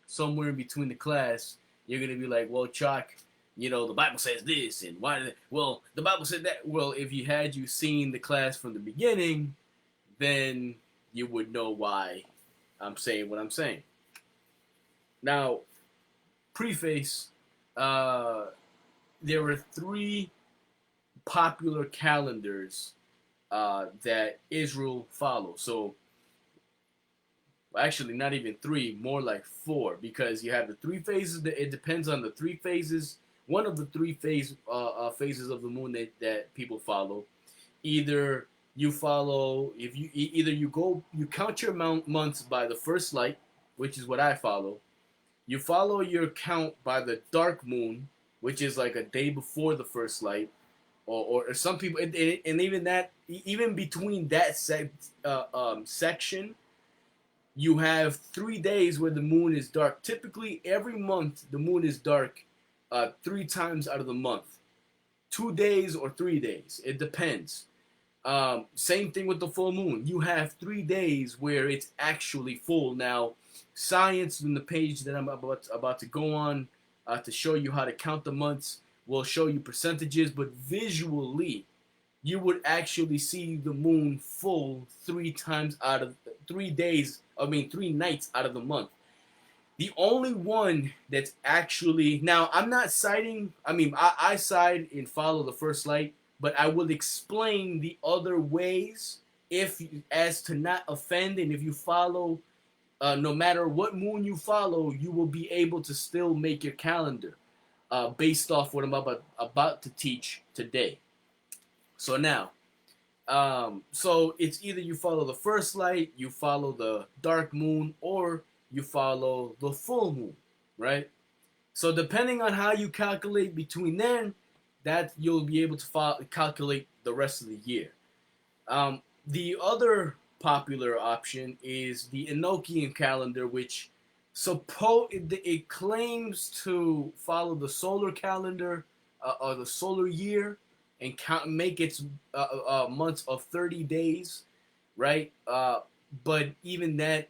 somewhere in between the class, you're gonna be like, well, Chalk, the Bible says this, and why? Well, the Bible said that. Well, if you seen the class from the beginning, then you would know why I'm saying what I'm saying. Now, preface. Uh, there were three popular calendars that Israel follows. So, actually, not even three, more like four, because you have the three phases. It depends on the three phases. One of the three phases of the moon that people follow. Either you follow, if you either you count your months by the first light, which is what I follow. You follow your count by the dark moon, which is like a day before the first light, or some people, and even that, even between that section, you have 3 days where the moon is dark. Typically, every month the moon is dark 3 times out of the month, 2 days or 3 days. It depends. Same thing with the full moon. You have 3 days where it's actually full. Now, science in the page that I'm about to go on to show you how to count the months will show you percentages, but visually, you would actually see the moon full 3 times out of 3 days. 3 nights out of the month. The only one that's actually, now I'm not citing. I side and follow the first light, but I will explain the other ways if as to not offend, and if you follow, no matter what moon you follow, you will be able to still make your calendar based off what I'm about to teach today. So now, so it's either you follow the first light, you follow the dark moon, or you follow the full moon, right? So depending on how you calculate between then, that you'll be able to calculate the rest of the year. The other popular option is the Enochian calendar, which it claims to follow the solar calendar or the solar year, and make its months of 30 days, right? But even that,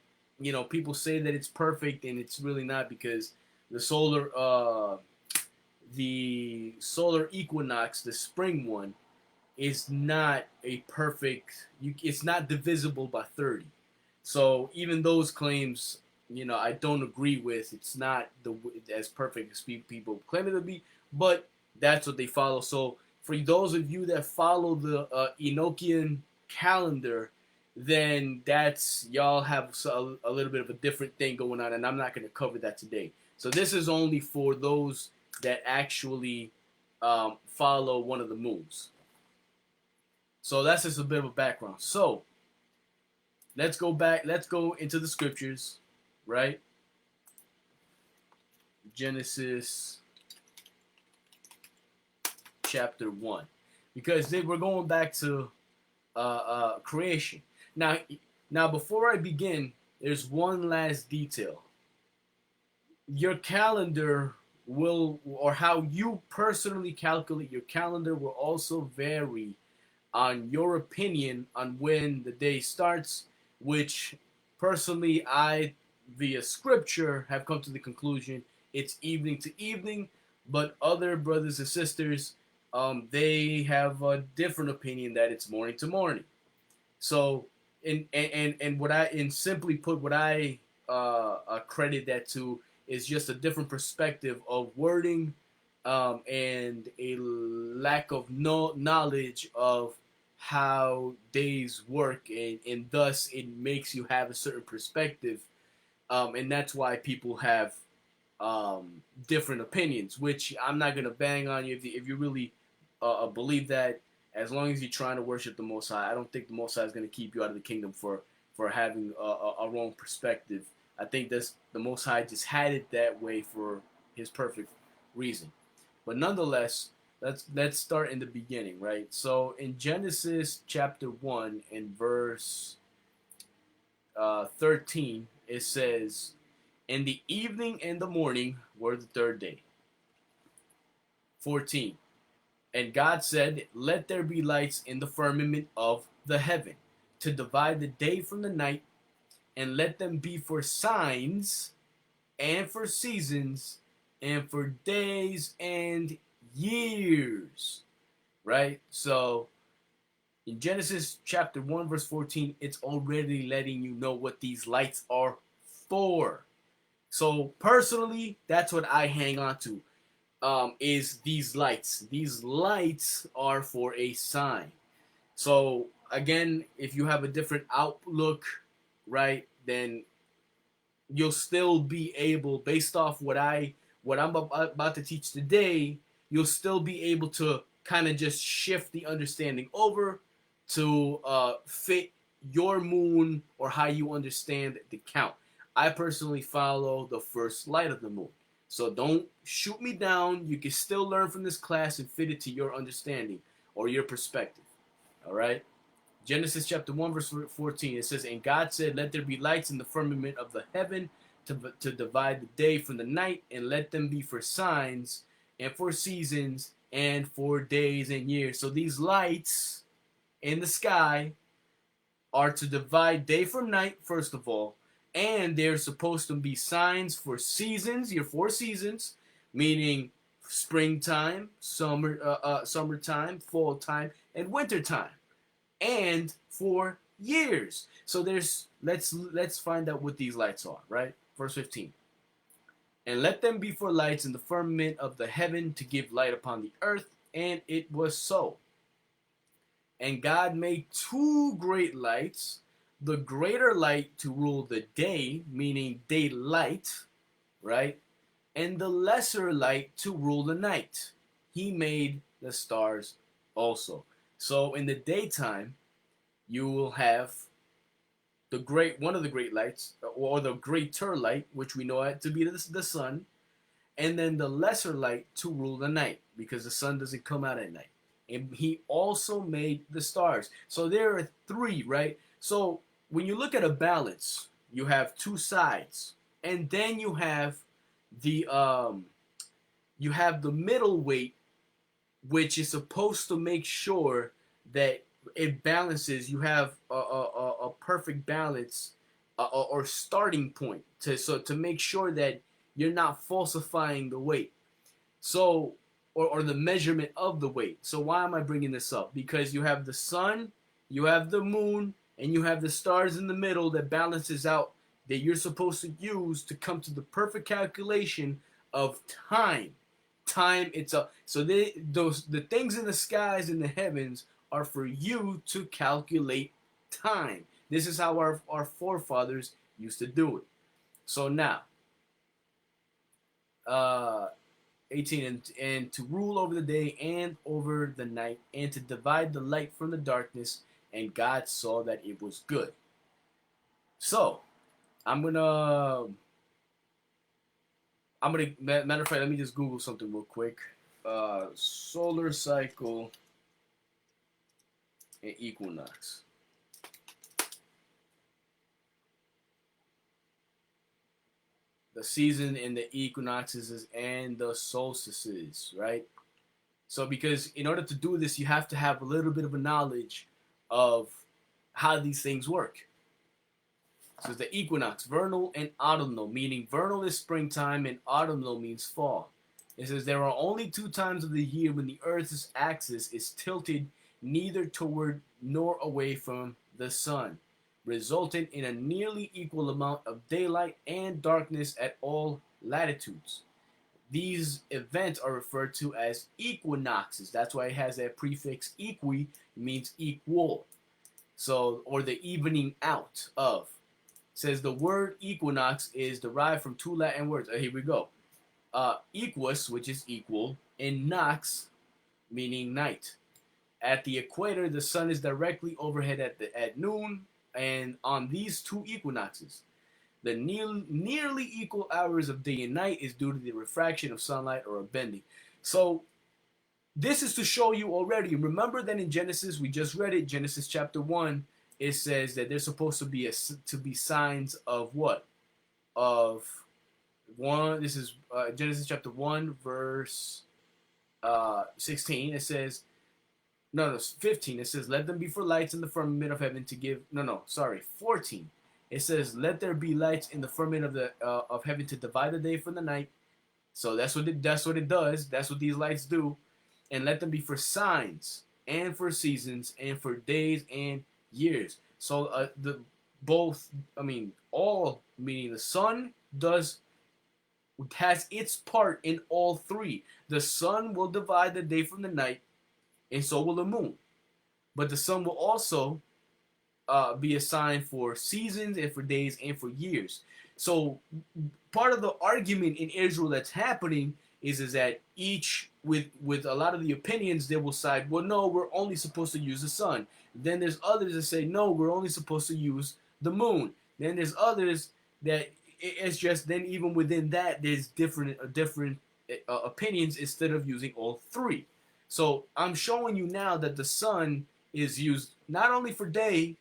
people say that it's perfect, and it's really not, because the solar equinox, the spring one, is not a perfect. It's not divisible by 30. So even those claims, I don't agree with. It's not as perfect as people claim it to be, but that's what they follow. So for those of you that follow the Enochian calendar, then that's y'all have a little bit of a different thing going on, and I'm not going to cover that today. So this is only for those that actually follow one of the moons. So that's just a bit of a background. So let's go back. Let's go into the scriptures, right? Genesis chapter 1, because we're going back to creation. Now, before I begin, there's one last detail. Your calendar or how you personally calculate your calendar will also vary on your opinion on when the day starts, which personally I, via scripture, have come to the conclusion it's evening to evening, but other brothers and sisters, they have a different opinion that it's morning to morning. So, and what simply put, what I credit that to is just a different perspective of wording, and a lack of knowledge of how days work, and thus it makes you have a certain perspective, and that's why people have different opinions, which I'm not going to bang on you if you really believe that. As long as you're trying to worship the Most High, I don't think the Most High is going to keep you out of the kingdom for having a wrong perspective. I think the Most High just had it that way for His perfect reason. But nonetheless, let's start in the beginning, right? So in Genesis chapter 1 and verse 13, it says, "And the evening and the morning were the third day." 14. "And God said, Let there be lights in the firmament of the heaven, to divide the day from the night, and let them be for signs and for seasons, and for days and years. Right? So in Genesis chapter 1, verse 14, it's already letting you know what these lights are for. So personally, that's what I hang on to. Is these lights. These lights are for a sign. So again, if you have a different outlook, right, then you'll still be able, based off what I'm about to teach today, you'll still be able to kind of just shift the understanding over to fit your moon or how you understand the count. I personally follow the first light of the moon. So don't shoot me down. You can still learn from this class and fit it to your understanding or your perspective. All right? Genesis chapter 1, verse 14, it says, And God said, Let there be lights in the firmament of the heaven to divide the day from the night, and let them be for signs, and for seasons, and for days and years. So these lights in the sky are to divide day from night, first of all, and they're supposed to be signs for seasons, your 4 seasons, meaning springtime, summertime, fall time, and winter time, and for years. So let's find out what these lights are, right? Verse 15. And let them be for lights in the firmament of the heaven to give light upon the earth, and it was so. And God made 2 great lights, the greater light to rule the day, meaning daylight, right? And the lesser light to rule the night. He made the stars also. So in the daytime, you will have one of the great lights, or the greater light, which we know it to be the sun, and then the lesser light to rule the night, because the sun doesn't come out at night. And he also made the stars. So there are 3, right? So when you look at a balance, you have 2 sides, and then you have the middle weight, which is supposed to make sure that it balances. You have a perfect balance or starting point to make sure that you're not falsifying the weight. So or the measurement of the weight. So why am I bringing this up? Because you have the sun, you have the moon, and you have the stars in the middle that balances out, that you're supposed to use to come to the perfect calculation of time. Time itself. So the things in the skies and the heavens are for you to calculate time. This is how our forefathers used to do it. So now, 18, and to rule over the day and over the night, and to divide the light from the darkness, and God saw that it was good. So, matter of fact, let me just Google something real quick. Solar cycle and equinox. The season and the equinoxes and the solstices, right? So because in order to do this, you have to have a little bit of a knowledge of how these things work. So the equinox, vernal and autumnal, meaning vernal is springtime and autumnal means fall. It says there are only 2 times of the year when the Earth's axis is tilted neither toward nor away from the sun, resulting in a nearly equal amount of daylight and darkness at all latitudes. These events are referred to as equinoxes. That's why it has that prefix equi, means equal. So, or the evening out of. It says the word equinox is derived from 2 Latin words. Here we go. Equus, which is equal, and nox, meaning night. At the equator, the sun is directly overhead at noon, and on these 2 equinoxes, the nearly equal hours of day and night is due to the refraction of sunlight or a bending. So this is to show you already. Remember that in Genesis, we just read it, Genesis chapter 1, it says that there's supposed to be signs of what? Of one. This is Genesis chapter 1, verse 16. It says, no, 15. It says, let them be for lights in the firmament of heaven to give, 14. It says, "Let there be lights in the firmament of heaven to divide the day from the night." So that's what it does. That's what these lights do. And let them be for signs and for seasons and for days and years. So the both, I mean, all, meaning the sun does has its part in all three. The sun will divide the day from the night, and so will the moon. But the sun will also be a sign for seasons and for days and for years. So part of the argument in Israel that's happening is that each with a lot of the opinions they will side, well, no, we're only supposed to use the sun. Then there's others that say, no, we're only supposed to use the moon. Then there's others that it's just, then even within that there's different opinions instead of using all three. So I'm showing you now that the sun is used not only for day,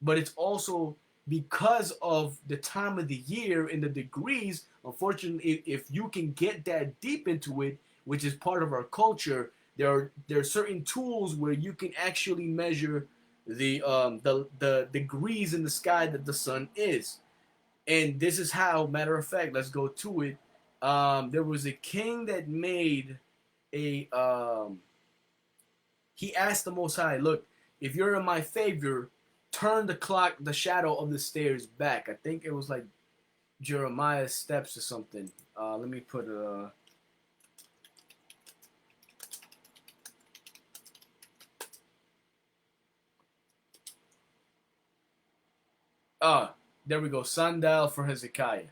but it's also because of the time of the year and the degrees. Unfortunately, if you can get that deep into it, which is part of our culture, there are certain tools where you can actually measure the degrees in the sky that the sun is. And this is how, matter of fact, let's go to it. There was a king that made a he asked the Most High, look, if you're in my favor, turn the shadow of the stairs back. I think it was like Jeremiah's steps or something. Let me put there we go. Sundial for Hezekiah.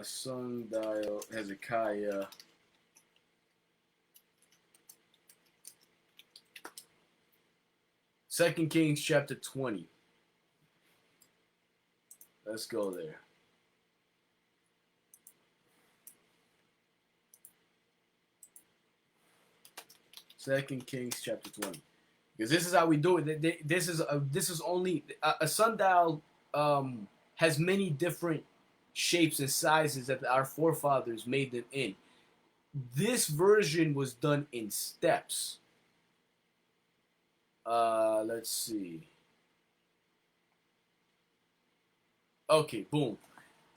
Sundial Hezekiah. Second Kings chapter 20. Let's go there. Second Kings chapter 20. Because this is how we do it. This is only a sundial has many different shapes and sizes that our forefathers made them in. This version was done in steps. Let's see. Okay, boom.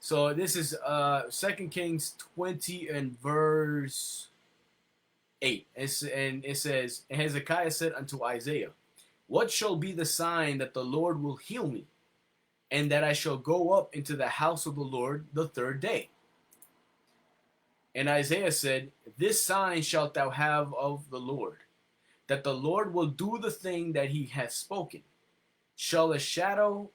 So this is 2 Kings 20 and verse 8. And it says, and Hezekiah said unto Isaiah, what shall be the sign that the Lord will heal me, and that I shall go up into the house of the Lord the third day? And Isaiah said, this sign shalt thou have of the Lord, that the Lord will do the thing that he has spoken. Shall the shadow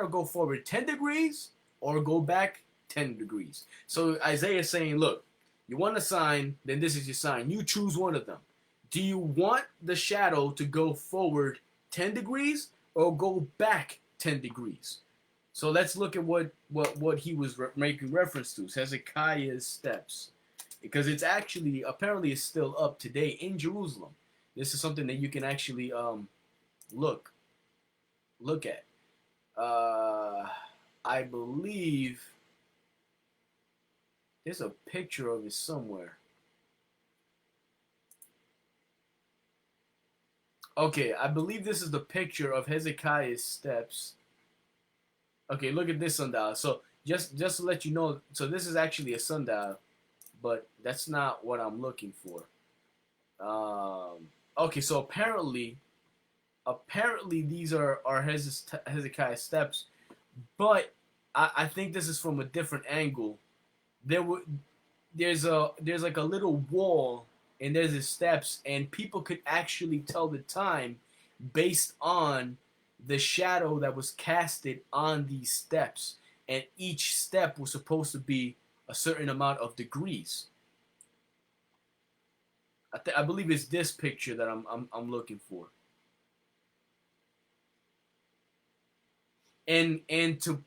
go forward 10 degrees or go back 10 degrees? So Isaiah is saying, look, you want a sign, then this is your sign. You choose one of them. Do you want the shadow to go forward 10 degrees or go back 10 degrees? So let's look at what he was making reference to, Hezekiah's steps. Because it's actually, apparently it's still up today in Jerusalem. This is something that you can actually look at. I believe there's a picture of it somewhere. Okay, I believe this is the picture of Hezekiah's steps. Okay, look at this sundial. So just to let you know, so this is actually a sundial, but that's not what I'm looking for. Okay, so apparently these are Hezekiah's steps, but I think this is from a different angle. There's like a little wall, and there's the steps, and people could actually tell the time based on the shadow that was casted on these steps, and each step was supposed to be a certain amount of degrees. I believe it's this picture that I'm looking for. And to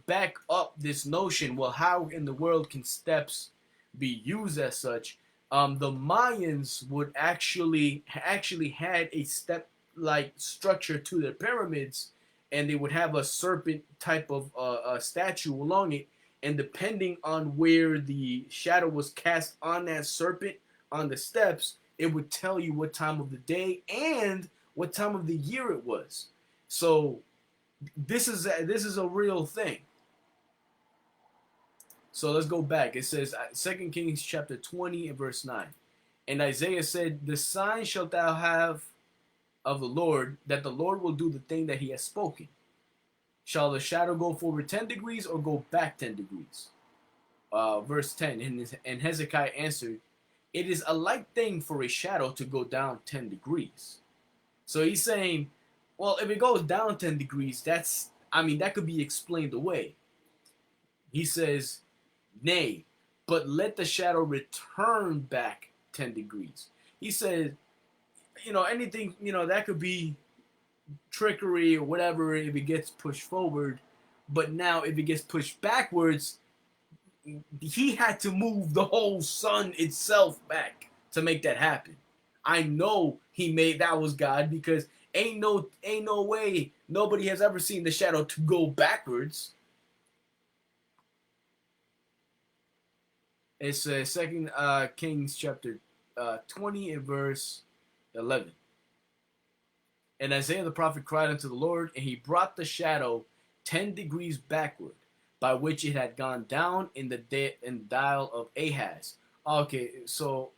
back up this notion, well, how in the world can steps be used as such? The Mayans would actually had a step-like structure to their pyramids, and they would have a serpent type of statue along it. And depending on where the shadow was cast on that serpent on the steps, it would tell you what time of the day and what time of the year it was. So this is a real thing. So let's go back. It says 2 Kings chapter 20 and verse 9. And Isaiah said, "The sign shalt thou have of the Lord, that the Lord will do the thing that he has spoken. Shall the shadow go forward 10 degrees or go back 10 degrees?" Verse 10, and Hezekiah answered, "It is a light thing for a shadow to go down 10 degrees." So he's saying, well, if it goes down 10 degrees, that could be explained away. He says, "Nay, but let the shadow return back 10 degrees." He said, anything, that could be trickery or whatever if it gets pushed forward. But now if it gets pushed backwards, he had to move the whole sun itself back to make that happen. I know that was God, because ain't no way nobody has ever seen the shadow to go backwards. It's Second Kings chapter 20 and verse 11. And Isaiah the prophet cried unto the Lord, and he brought the shadow 10 degrees backward, by which it had gone down in the dial of Ahaz. Okay, so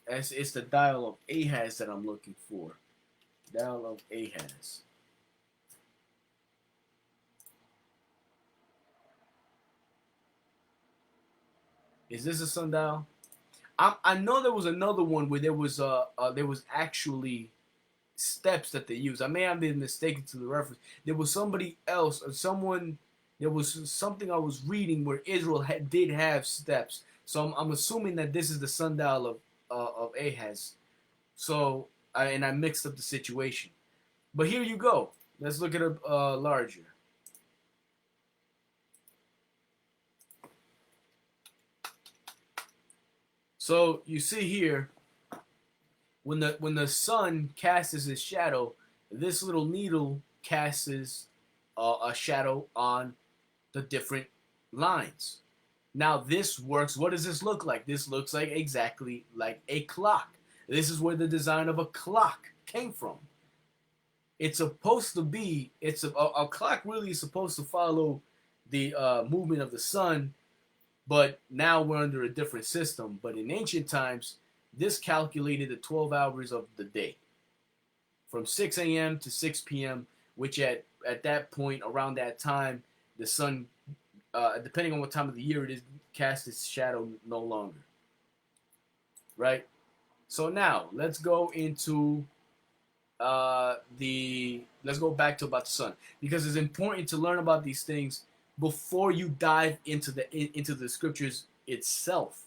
it's the dial of Ahaz that I'm looking for. Dial of Ahaz. Is this a sundial? I know there was another one where there was actually steps that they used. I may have been mistaken to the reference. There was somebody else or someone. There was something I was reading where Israel did have steps. So I'm assuming that this is the sundial of Ahaz. So I mixed up the situation. But here you go. Let's look at it larger. So you see here, when the sun casts his shadow, this little needle casts a shadow on the different lines. Now this works. What does this look like? This looks like exactly like a clock. This is where the design of a clock came from. It's supposed to be. A clock really is supposed to follow the movement of the sun, but now we're under a different system. But in ancient times, this calculated the 12 hours of the day, from 6 a.m. to 6 p.m., which at that point, around that time, the sun, depending on what time of the year it is, casts its shadow no longer. Right? So now, let's go into let's go back to about the sun, because it's important to learn about these things before you dive into the scriptures itself.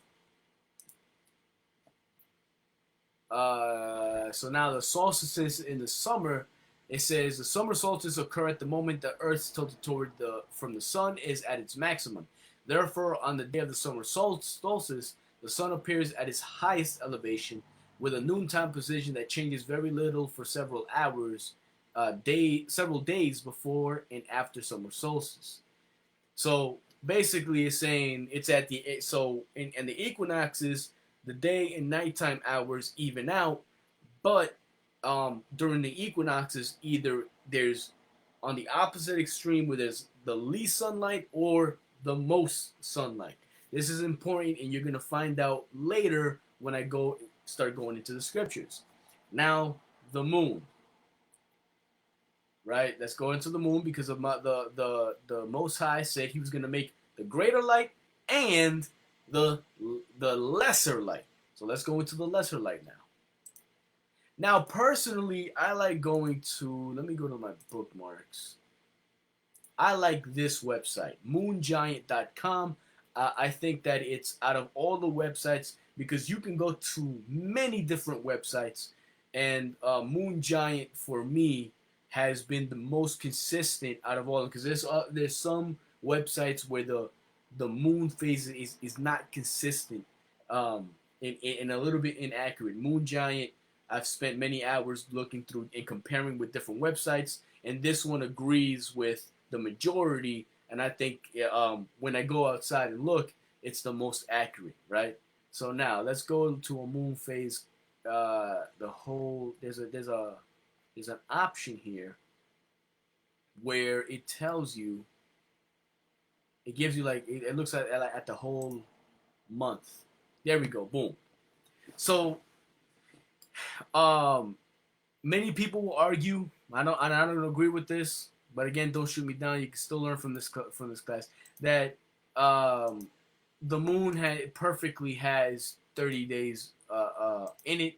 So now the solstices in the summer, it says the summer solstice occur at the moment the Earth's tilted toward from the sun is at its maximum. Therefore, on the day of the summer solstice, the sun appears at its highest elevation, with a noontime position that changes very little for several hours, several days before and after summer solstice. So basically, it's saying it's at the in the equinoxes, the day and nighttime hours even out, but during the equinoxes, either there's on the opposite extreme where there's the least sunlight or the most sunlight. This is important, and you're gonna find out later when I start going into the scriptures. Now, the moon. Right? Let's go into the moon, because of the Most High said he was going to make the greater light and the lesser light. So let's go into the lesser light now. Now, personally, I like going to, let me go to my bookmarks. I like this website, moongiant.com. I think that it's out of all the websites, because you can go to many different websites, and Moon Giant for me has been the most consistent out of all, because there's some websites where the moon phase is not consistent, and a little bit inaccurate. Moon Giant, I've spent many hours looking through and comparing with different websites, and this one agrees with the majority. And I think when I go outside and look, it's the most accurate, right? So now let's go to a moon phase. There's a there's an option here where it tells you, it gives you like, it looks at the whole month. There we go. Boom. So, um, many people will argue. I don't agree with this, but again, don't shoot me down. You can still learn from this class that um, the moon perfectly has 30 days in it.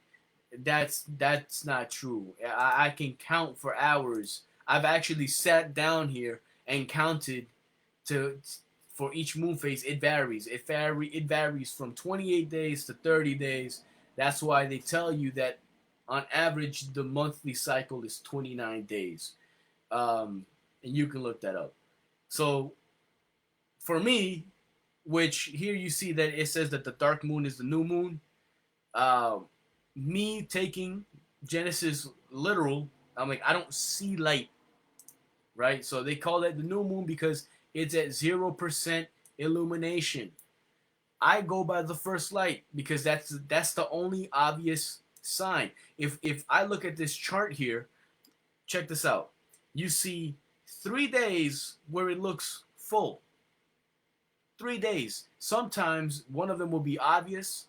That's not true. I can count for hours. I've actually sat down here and counted to for each moon phase. It varies. It varies from 28 days to 30 days. That's why they tell you that on average the monthly cycle is 29 days. And you can look that up. So for me, which here you see that it says that the dark moon is the new moon. Uh, Me taking Genesis literal, I'm like, I don't see light, right? So they call that the new moon because it's at 0% illumination. I go by the first light because that's the only obvious sign. If I look at this chart here, check this out. You see 3 days where it looks full. 3 days. Sometimes one of them will be obvious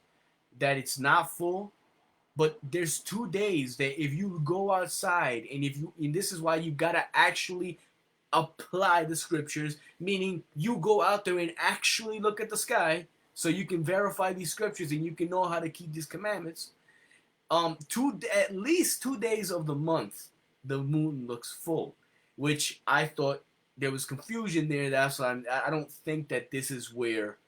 that it's not full, but there's 2 days that if you go outside and this is why you gotta actually apply the scriptures, meaning you go out there and actually look at the sky so you can verify these scriptures and you can know how to keep these commandments. At least 2 days of the month, the moon looks full, which I thought there was confusion there. That's why I don't think that this is where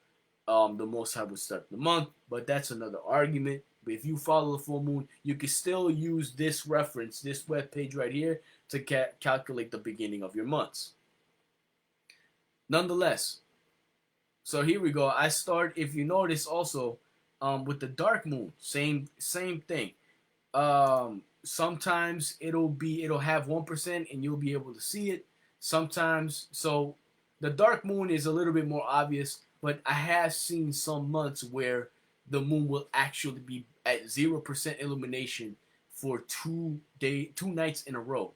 the Most High would start the month, but that's another argument. But if you follow the full moon, you can still use this reference, this web page right here, to calculate the beginning of your months. Nonetheless, so here we go. I start, if you notice also, with the dark moon, same thing. Sometimes it'll have 1% and you'll be able to see it. Sometimes, so the dark moon is a little bit more obvious, but I have seen some months where the moon will actually be at 0% illumination for 2 nights in a row.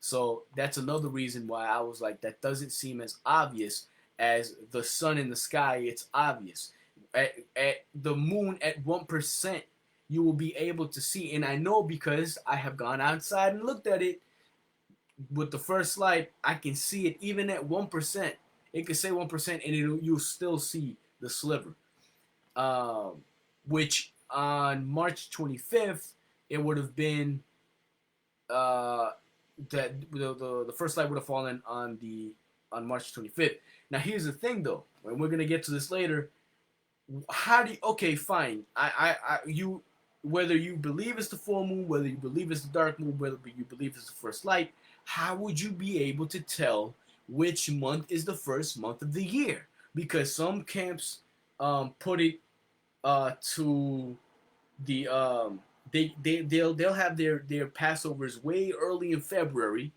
So that's another reason why I was like, that doesn't seem as obvious as the sun in the sky. It's obvious. At the moon at 1%, you will be able to see, and I know because I have gone outside and looked at it with the first light. I can see it even at 1%. It could say 1%, and you'll still see the sliver. Which on March 25th, it would have been that the first light would have fallen on March 25th. Now here's the thing though, and we're gonna get to this later. How do you, okay, fine. You, whether you believe it's the full moon, whether you believe it's the dark moon, whether you believe it's the first light, how would you be able to tell which month is the first month of the year? Because some camps put it to the they'll have their Passovers way early in February.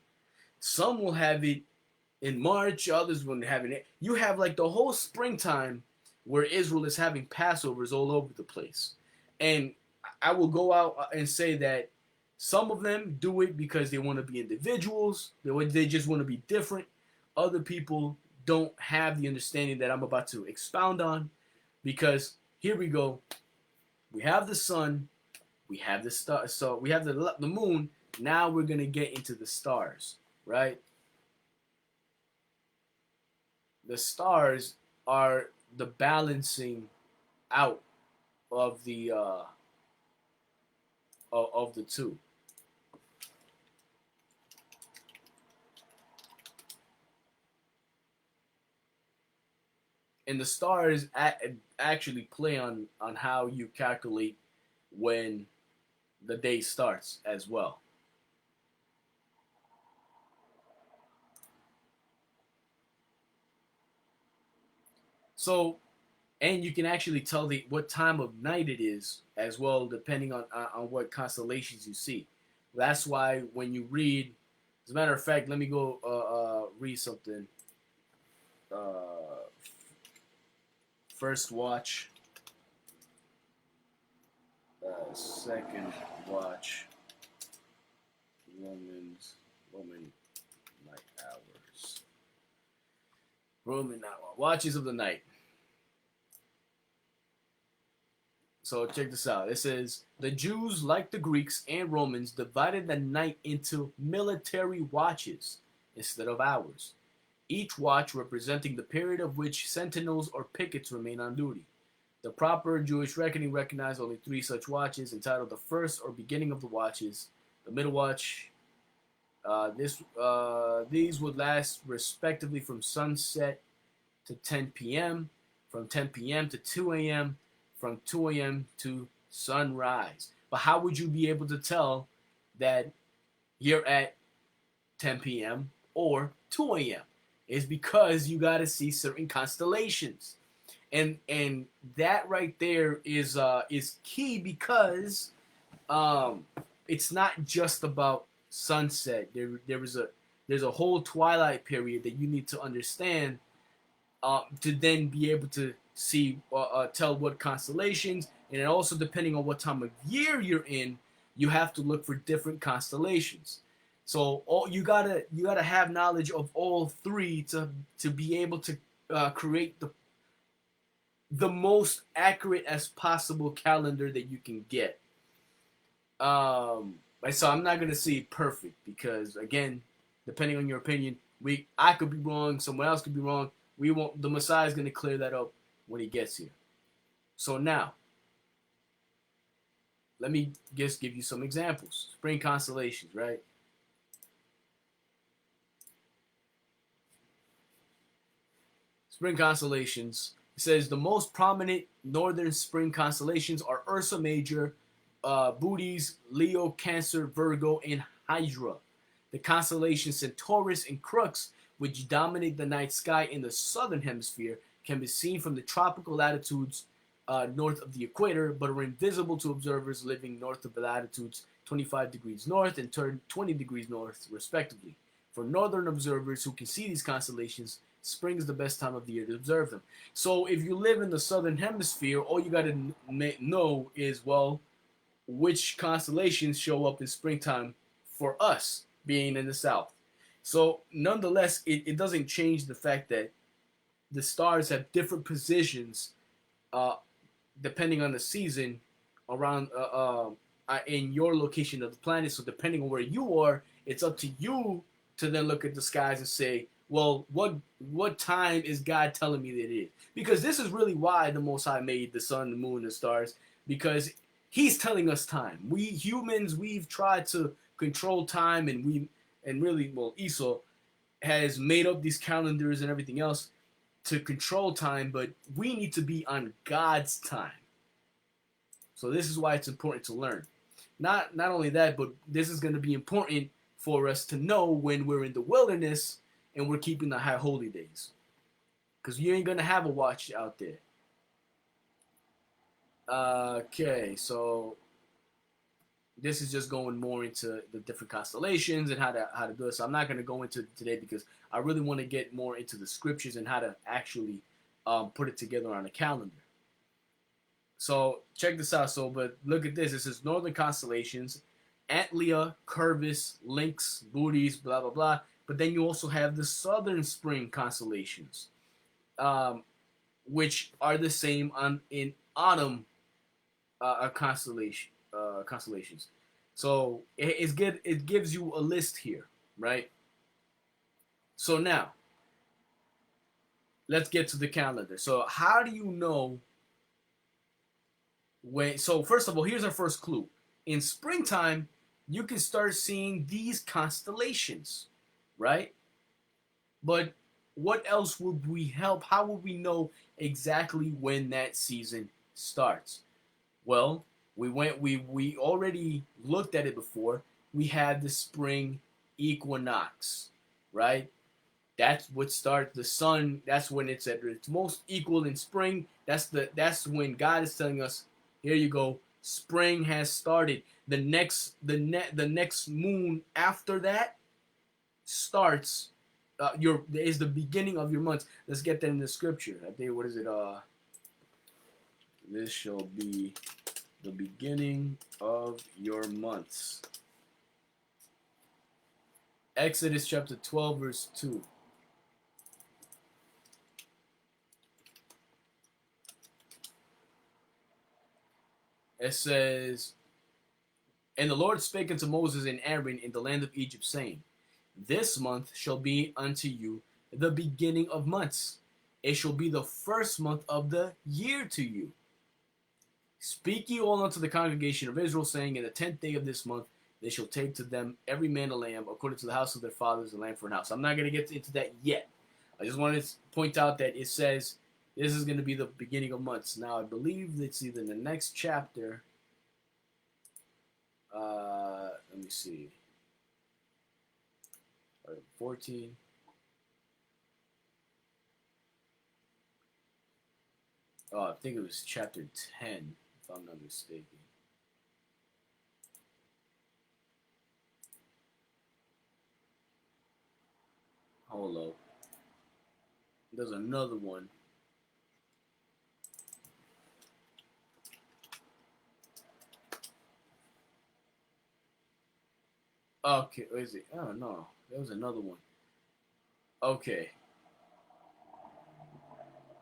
Some will have it in March, others will have it. You have like the whole springtime where Israel is having Passovers all over the place. And I will go out and say that some of them do it because they want to be individuals. They just want to be different. Other people don't have the understanding that I'm about to expound on, because here we go. We have the sun, we have the star, so we have the moon. Now we're gonna get into the stars, right? The stars are the balancing out of the of the two. And the stars actually play on how you calculate when the day starts as well. So, and you can actually tell what time of night it is as well, depending on what constellations you see. That's why when you read, as a matter of fact, let me go read something. First watch, second watch, Roman night hours. Roman night watches of the night. So check this out. It says the Jews, like the Greeks and Romans, divided the night into military watches instead of hours. Each watch representing the period of which sentinels or pickets remain on duty. The proper Jewish reckoning recognized only three such watches, entitled the first or beginning of the watches, the middle watch. These would last respectively from sunset to 10 p.m., from 10 p.m. to 2 a.m., from 2 a.m. to sunrise. But how would you be able to tell that you're at 10 p.m. or 2 a.m.? It's because you got to see certain constellations. And that right there is key because it's not just about sunset. There's a whole twilight period that you need to understand to then be able to see tell what constellations, and also depending on what time of year you're in, you have to look for different constellations. So you gotta have knowledge of all three to be able to create the most accurate as possible calendar that you can get. So I'm not gonna say perfect because again, depending on your opinion, I could be wrong, someone else could be wrong. The Messiah is gonna clear that up when he gets here. So now, let me just give you some examples. Spring constellations, right? Spring constellations. It says the most prominent northern spring constellations are Ursa Major, Bootes, Leo, Cancer, Virgo, and Hydra. The constellations Centaurus and Crux, which dominate the night sky in the southern hemisphere, can be seen from the tropical latitudes north of the equator, but are invisible to observers living north of the latitudes 25 degrees north and 20 degrees north, respectively. For northern observers who can see these constellations, spring is the best time of the year to observe them. So if you live in the southern hemisphere, all you got to know is, well, which constellations show up in springtime for us being in the south. So nonetheless, it doesn't change the fact that the stars have different positions depending on the season around in your location of the planet. So depending on where you are, it's up to you to then look at the skies and say, well, what time is God telling me that it is? Because this is really why the Most High made the sun, the moon, the stars, because He's telling us time. We humans, we've tried to control time, and Esau has made up these calendars and everything else to control time, but we need to be on God's time. So this is why it's important to learn. Not only that, but this is going to be important for us to know when we're in the wilderness and we're keeping the high holy days, because you ain't going to have a watch out there. Okay, so this is just going more into the different constellations and how to do it. So I'm not going to go into it today because I really want to get more into the scriptures and how to actually put it together on a calendar. So check this out. But look at this. This is northern constellations: Antlia, Curvis, Lynx, Bootes, blah blah blah. But then you also have the southern spring constellations, which are the same in autumn constellations. So it's good. It gives you a list here, right? So now, let's get to the calendar. So how do you know when? So first of all, here's our first clue. In springtime, you can start seeing these constellations, right? But what else would we help? How would we know exactly when that season starts? Well, we already looked at it before. We had the spring equinox, right? That's what starts the sun. That's when it's at its most equal in spring. That's when God is telling us, here you go, spring has started. The next moon after that starts is the beginning of your months. Let's get that in the scripture. I think, what is it? This shall be the beginning of your months. Exodus chapter 12, verse 2. It says, "And the Lord spake unto Moses and Aaron in the land of Egypt, saying, This month shall be unto you the beginning of months. It shall be the first month of the year to you. Speak ye all unto the congregation of Israel, saying, In the 10th day of this month they shall take to them every man a lamb, according to the house of their fathers, a lamb for an house." I'm not going to get into that yet. I just wanted to point out that it says this is going to be the beginning of months. Now, I believe it's either in the next chapter. Let me see. 14. Oh, I think it was chapter 10, if I'm not mistaken. Hold up. There's another one. Okay, what is it? Oh, no. There was another one. Okay.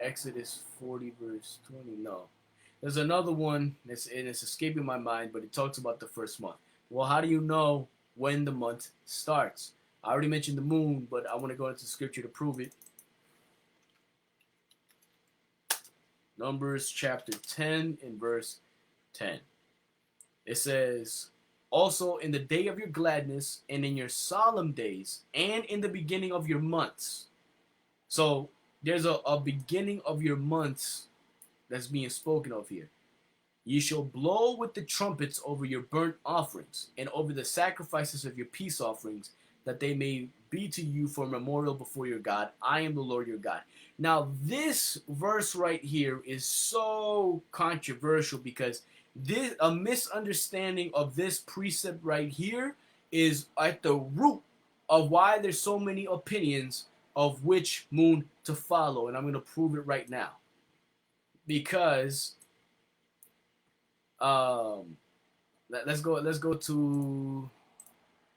Exodus 40, verse 20. No. There's another one, and it's escaping my mind, but it talks about the first month. Well, how do you know when the month starts? I already mentioned the moon, but I want to go into scripture to prove it. Numbers chapter 10 and verse 10. It says, "Also in the day of your gladness and in your solemn days and in the beginning of your months." So there's a beginning of your months that's being spoken of here. "Ye shall blow with the trumpets over your burnt offerings and over the sacrifices of your peace offerings, that they may be to you for a memorial before your God. I am the Lord your God." Now, this verse right here is so controversial because a misunderstanding of this precept right here is at the root of why there's so many opinions of which moon to follow, and I'm going to prove it right now. Because let's go to,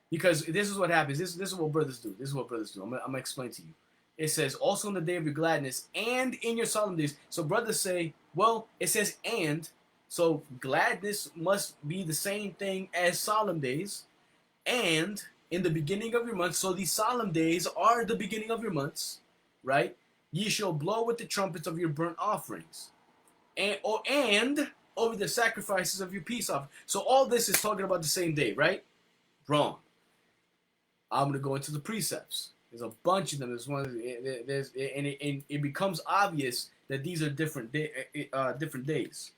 because this is what happens. This is what brothers do. I'm gonna explain to you. It says, "Also in the day of your gladness and in your solemn days." So brothers say, well, it says "and," so gladness must be the same thing as solemn days, and in the beginning of your months. So these solemn days are the beginning of your months, right? "Ye shall blow with the trumpets of your burnt offerings, and over the sacrifices of your peace offering." So all this is talking about the same day, right? Wrong. I'm going to go into the precepts. There's a bunch of them. It becomes obvious that these are different days,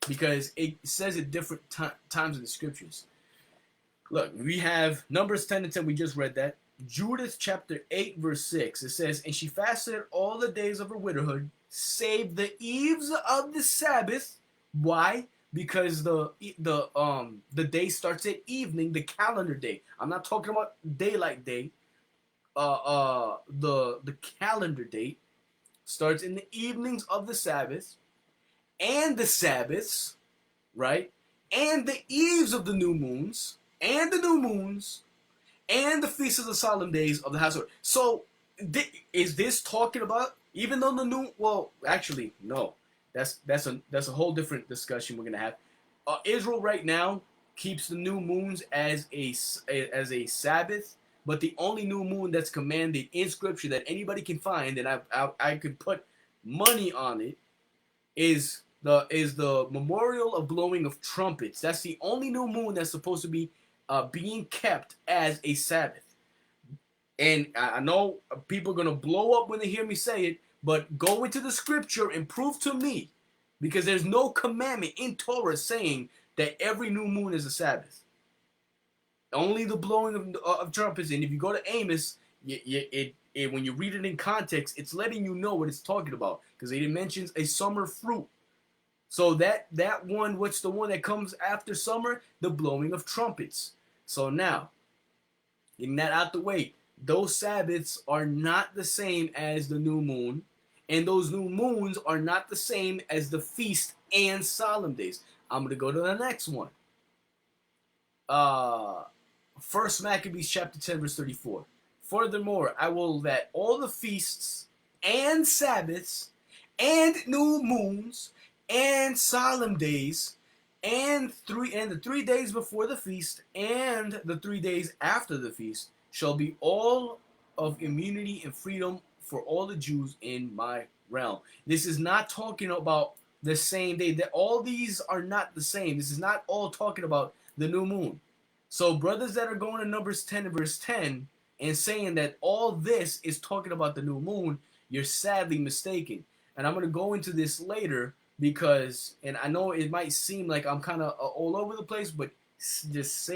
because it says it different times in the scriptures. Look, we have Numbers 10 and 10. We just read that. Judith chapter 8, verse 6. It says, "And she fasted all the days of her widowhood, save the eves of the Sabbath." Why? Because the day starts at evening, the calendar day. I'm not talking about daylight day. The calendar date starts in the evenings of the Sabbath, and the Sabbaths, right? And the eves of the new moons, and the new moons, and the feasts of the solemn days of the household. So, is this talking about, even though the new? Well, actually, no. That's a whole different discussion we're gonna have. Israel right now keeps the new moons as a Sabbath, but the only new moon that's commanded in Scripture that anybody can find, and I could put money on it, is the memorial of blowing of trumpets. That's the only new moon that's supposed to be being kept as a Sabbath. And I know people are going to blow up when they hear me say it, but go into the scripture and prove to me, because there's no commandment in Torah saying that every new moon is a Sabbath. Only the blowing of trumpets. And if you go to Amos, when you read it in context, it's letting you know what it's talking about, because it mentions a summer fruit. So that one, what's the one that comes after summer? The blowing of trumpets. So now, getting that out the way, those Sabbaths are not the same as the new moon, and those new moons are not the same as the feast and solemn days. I'm going to go to the next one. First Maccabees chapter 10 verse 34. Furthermore, I will that all the feasts and Sabbaths and new moons and solemn days and the 3 days before the feast and the 3 days after the feast shall be all of immunity and freedom for all the Jews in my realm. This is not talking about the same day. That all these are not the same. This is not all talking about the new moon. So brothers that are going to Numbers 10 and verse 10 and saying that all this is talking about the new moon, you're sadly mistaken. And I'm going to go into this later because, and I know it might seem like I'm kind of all over the place, but just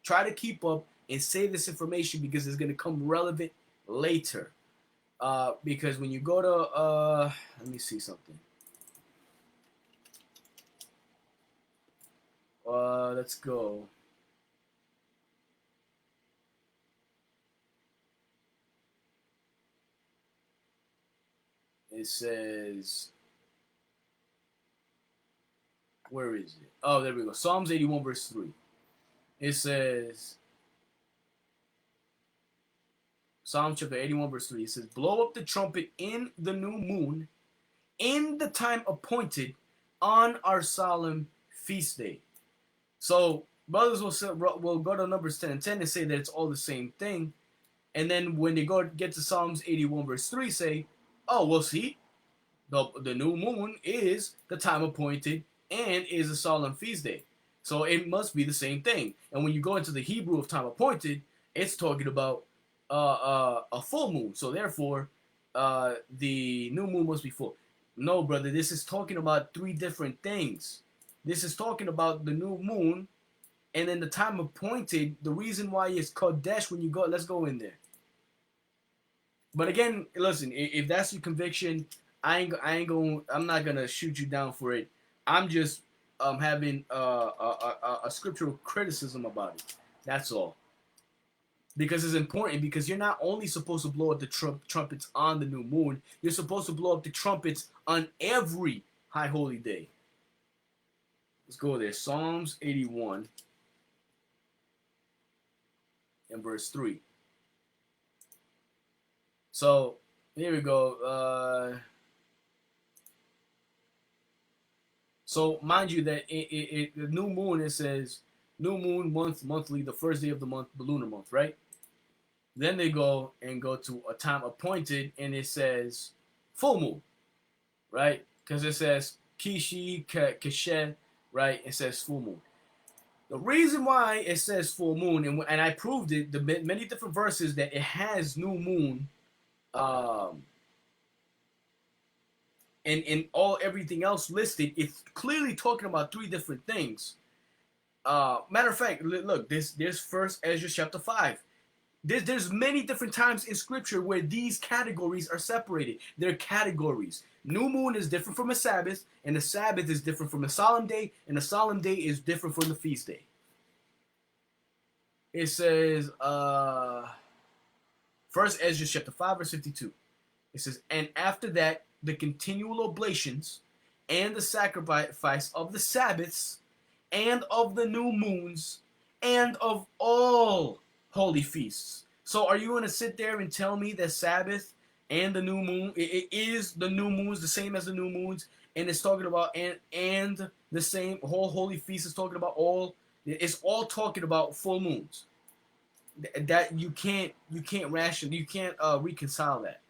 try to keep up and say this information because it's going to come relevant later. Because when you go to, let me see something. Let's go. It says, where is it? Oh, there we go. Psalms 81 verse 3. It says, Psalm chapter 81 verse 3. It says, blow up the trumpet in the new moon, in the time appointed, on our solemn feast day. So brothers will go to Numbers 10 and 10 and say that it's all the same thing. And then when they get to Psalms 81 verse 3, say, oh, well, see, the new moon is the time appointed and is a solemn feast day. So it must be the same thing. And when you go into the Hebrew of time appointed, it's talking about a full moon. So therefore, the new moon must be full. No, brother, this is talking about three different things. This is talking about the new moon and then the time appointed. The reason why it's Kodesh when you go, let's go in there. But again, listen, if that's your conviction, I'm not gonna shoot you down for it. I'm just having a scriptural criticism about it. That's all. Because it's important. Because you're not only supposed to blow up the trumpets on the new moon. You're supposed to blow up the trumpets on every high holy day. Let's go there. Psalms 81 and verse 3. So here we go. So mind you that the new moon, it says new moon monthly, the first day of the month, the lunar month, right? Then they go to a time appointed, and it says full moon, right? Because it says Kishi Keshe, right? It says full moon. The reason why it says full moon, and I proved it, the many different verses that it has new moon, and everything else listed, it's clearly talking about three different things. Matter of fact, look, there's First Ezra chapter 5. There's many different times in Scripture where these categories are separated. They're categories. New moon is different from a Sabbath, and the Sabbath is different from a solemn day, and the solemn day is different from the feast day. It says, First Ezra chapter 5 verse 52. It says, and after that, the continual oblations and the sacrifice of the Sabbaths and of the new moons and of all holy feasts. So are you going to sit there and tell me that Sabbath and the new moon, it is the new moons, the same as the new moons, and it's talking about and the same whole holy feast is talking about all, it's all talking about full moons. That you can't reconcile that.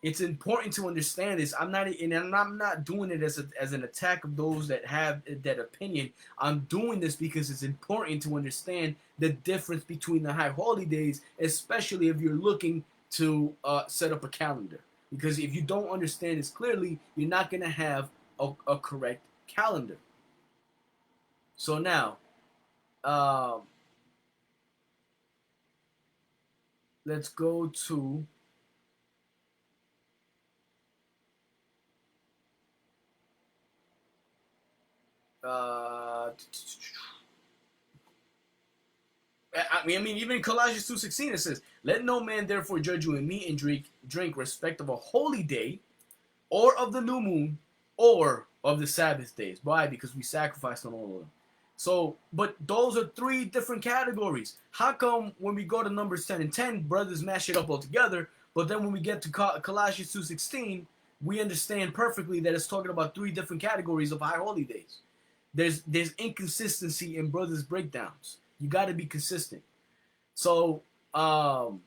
It's important to understand this. I'm not doing it as an attack of those that have that opinion. I'm doing this because it's important to understand the difference between the high holy days, especially if you're looking to set up a calendar. Because if you don't understand this clearly, you're not going to have a correct calendar. So now, let's go to I mean, even in Colossians 2:16 it says, let no man therefore judge you in meat and drink respect of a holy day, or of the new moon, or of the Sabbath days. Why? Because we sacrificed on all of them. So, but those are three different categories. How come when we go to Numbers 10 and 10, brothers mash it up all together, but then when we get to Colossians 2:16, we understand perfectly that it's talking about three different categories of high holy days. There's inconsistency in brothers' breakdowns. You got to be consistent. So, and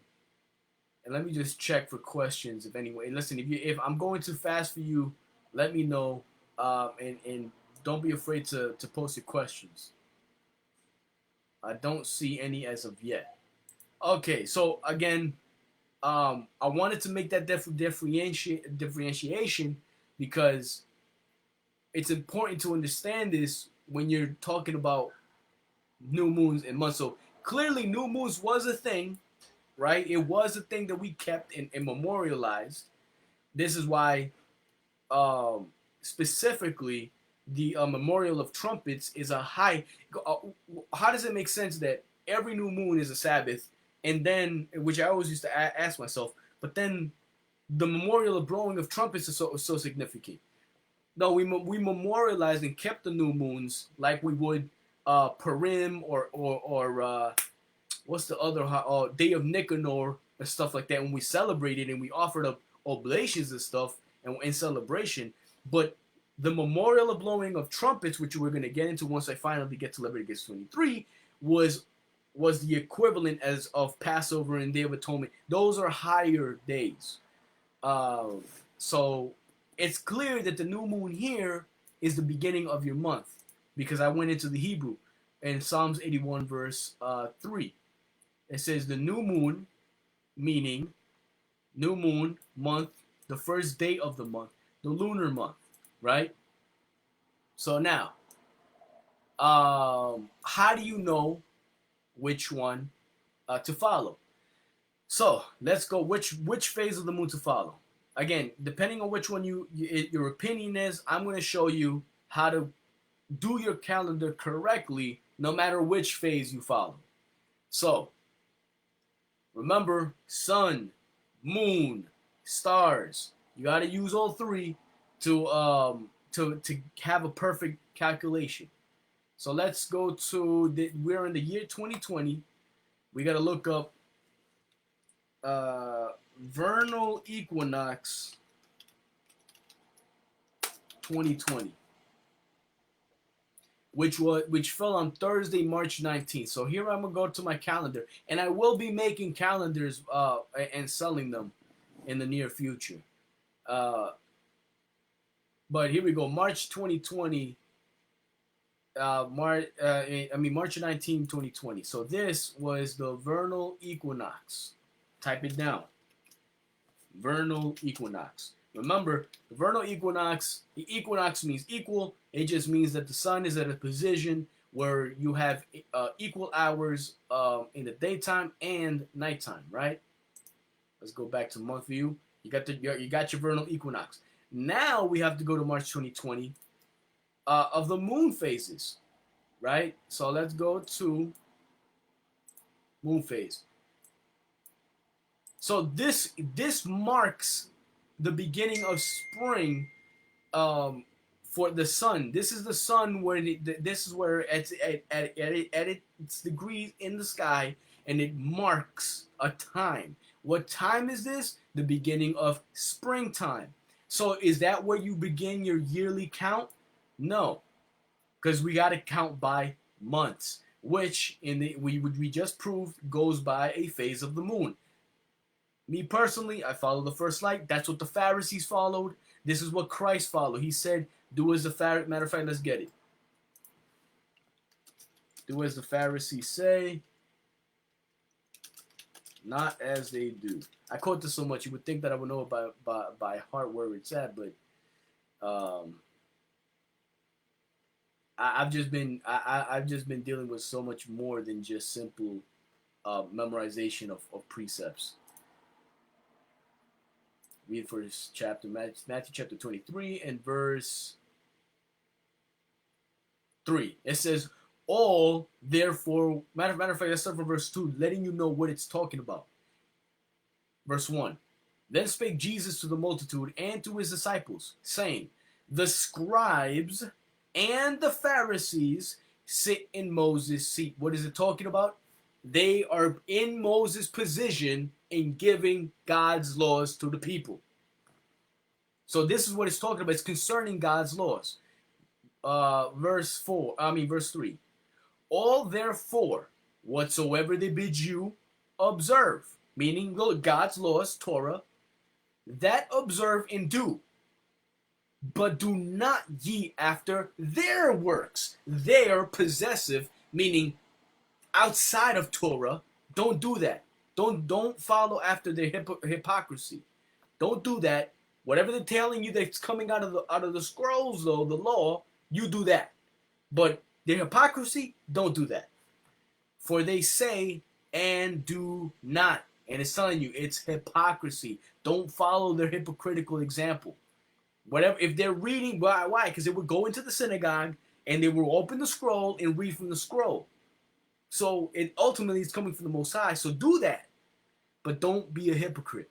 let me just check for questions if anyway. Listen, if I'm going too fast for you, let me know. And don't be afraid to post your questions. I don't see any as of yet. Okay, so again, I wanted to make that differentiation because it's important to understand this when you're talking about new moons and months. So clearly, new moons was a thing, right? It was a thing that we kept and memorialized. This is why, specifically, the memorial of trumpets is a high. How does it make sense that every new moon is a Sabbath, and then, which I always used to ask myself, but then the memorial of blowing of trumpets is so significant? No, we memorialized and kept the new moons like we would Purim or what's the other day of Nicanor and stuff like that, when we celebrated and we offered up oblations and stuff and in celebration. But the memorial of blowing of trumpets, which we're going to get into once I finally get to Leviticus 23, was the equivalent as of Passover and Day of Atonement. Those are higher days. So it's clear that the new moon here is the beginning of your month, because I went into the Hebrew in Psalms 81 verse 3. It says the new moon, meaning new moon, month, the first day of the month, the lunar month, right? So now, how do you know which one to follow? So let's go. Which phase of the moon to follow? Again, depending on which one your opinion is, I'm going to show you how to do your calendar correctly, no matter which phase you follow. So remember, sun, moon, stars. You got to use all three to have a perfect calculation. So let's go to we're in the year 2020. We got to look up Vernal Equinox 2020, which fell on Thursday, March 19th. So here I'm gonna go to my calendar, and I will be making calendars and selling them in the near future. But here we go, March 2020. March 19, 2020. So this was the Vernal Equinox. Type it down. Vernal Equinox. Remember, the vernal equinox, the equinox means equal. It just means that the sun is at a position where you have equal hours in the daytime and nighttime, right? Let's go back to month view. You got your vernal equinox. Now we have to go to March 2020 of the moon phases, right? So let's go to moon phase. So this marks the beginning of spring for the sun. This is the sun where this is where it's at its degrees in the sky, and it marks a time. What time is this? The beginning of springtime. So is that where you begin your yearly count? No, because we got to count by months, which we just proved goes by a phase of the moon. Me personally, I follow the first light. That's what the Pharisees followed. This is what Christ followed. He said, do as the Pharisees. Matter of fact, let's get it. Do as the Pharisees say, not as they do. I quote this so much, you would think that I would know by heart where it's at, but I've just been dealing with so much more than just simple memorization of precepts. Read first chapter, Matthew chapter 23 and verse 3. It says, all, therefore, matter of fact, let's start from verse 2, letting you know what it's talking about. Verse 1. Then spake Jesus to the multitude and to his disciples, saying, the scribes and the Pharisees sit in Moses' seat. What is it talking about? They are in Moses' position in giving God's laws to the people. So this is what it's talking about. It's concerning God's laws. Verse 3. All therefore, whatsoever they bid you observe, meaning God's laws, Torah, that observe and do. But do not ye after their works. Their possessive, meaning outside of Torah. Don't do that. Don't follow after their hypocrisy. Don't do that. Whatever they're telling you that's coming out of the scrolls, though, the law, you do that. But their hypocrisy, don't do that. For they say and do not. And it's telling you it's hypocrisy. Don't follow their hypocritical example. Whatever, if they're reading, why? Because they would go into the synagogue and they will open the scroll and read from the scroll. So it ultimately is coming from the Most High. So do that, but don't be a hypocrite.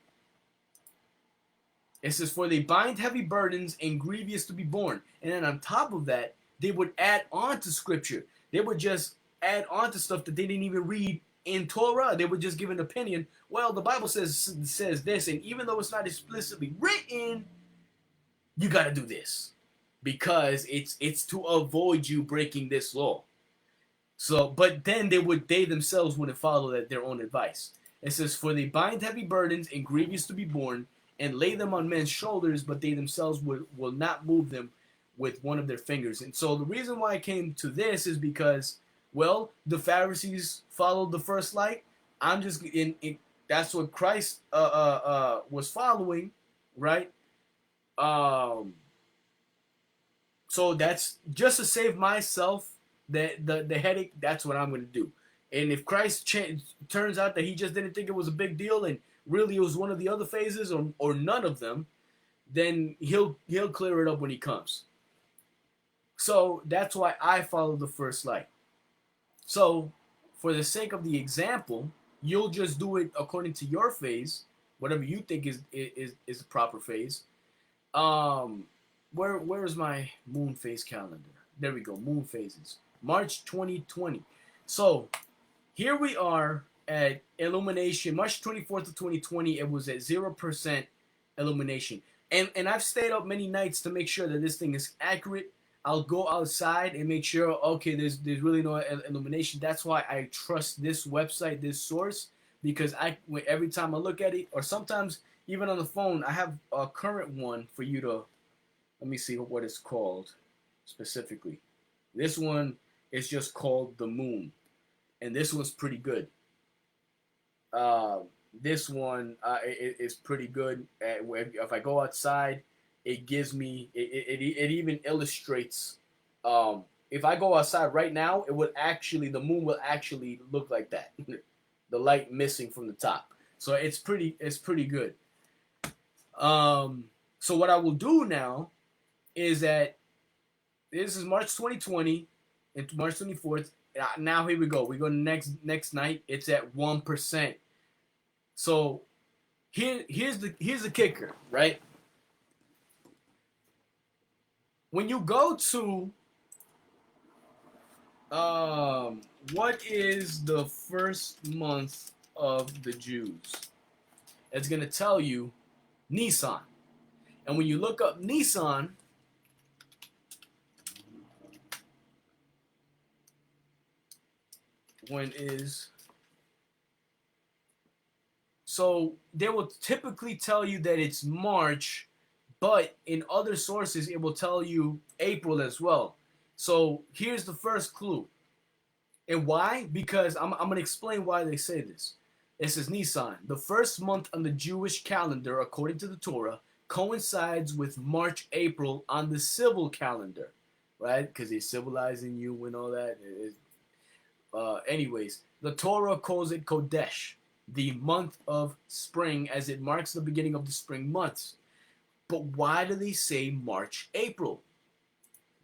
It says, for they bind heavy burdens and grievous to be borne. And then on top of that, they would add on to scripture. They would just add on to stuff that they didn't even read in Torah. They would just give an opinion. Well, the Bible says this, and even though it's not explicitly written, you got to do this because it's to avoid you breaking this law. So, but then they themselves wouldn't follow their own advice. It says, for they bind heavy burdens and grievous to be borne, and lay them on men's shoulders, but they themselves will not move them with one of their fingers. And so the reason why I came to this is because, well, the Pharisees followed the first light. I'm just that's what Christ was following, right? So that's just to save myself the headache. That's what I'm going to do. And if Christ turns out that he just didn't think it was a big deal and really it was one of the other phases or none of them, then he'll clear it up when he comes. So that's why I follow the first light. So for the sake of the example, you'll just do it according to your phase, whatever you think is the proper phase. Where is my moon phase calendar? There we go, moon phases. March 2020. So here we are at illumination, March 24th of 2020. It was at 0% illumination. And I've stayed up many nights to make sure that this thing is accurate. I'll go outside and make sure, okay, there's really no illumination. That's why I trust this website, this source, because every time I look at it, or sometimes even on the phone, I have a current one for you to, let me see what it's called specifically. This one is just called the moon, and this one's pretty good. This one is pretty good. If I go outside, it gives me it even illustrates. If I go outside right now, the moon will actually look like that, the light missing from the top. So it's pretty good. So what I will do now is that this is March 2020 and March 24th. Now here we go. We go next night. It's at 1%. So here's the kicker, right? When you go to what is the first month of the Jews? It's gonna tell you Nisan. And when you look up Nisan, so they will typically tell you that it's March, but in other sources it will tell you April as well. So here's the first clue. And why? Because I'm going to explain why they say this. It says Nisan, the first month on the Jewish calendar according to the Torah, coincides with March, April on the civil calendar, right? Because they're civilizing you and all that. Anyways, the Torah calls it Kodesh, the month of spring, as it marks the beginning of the spring months. But why do they say March, April?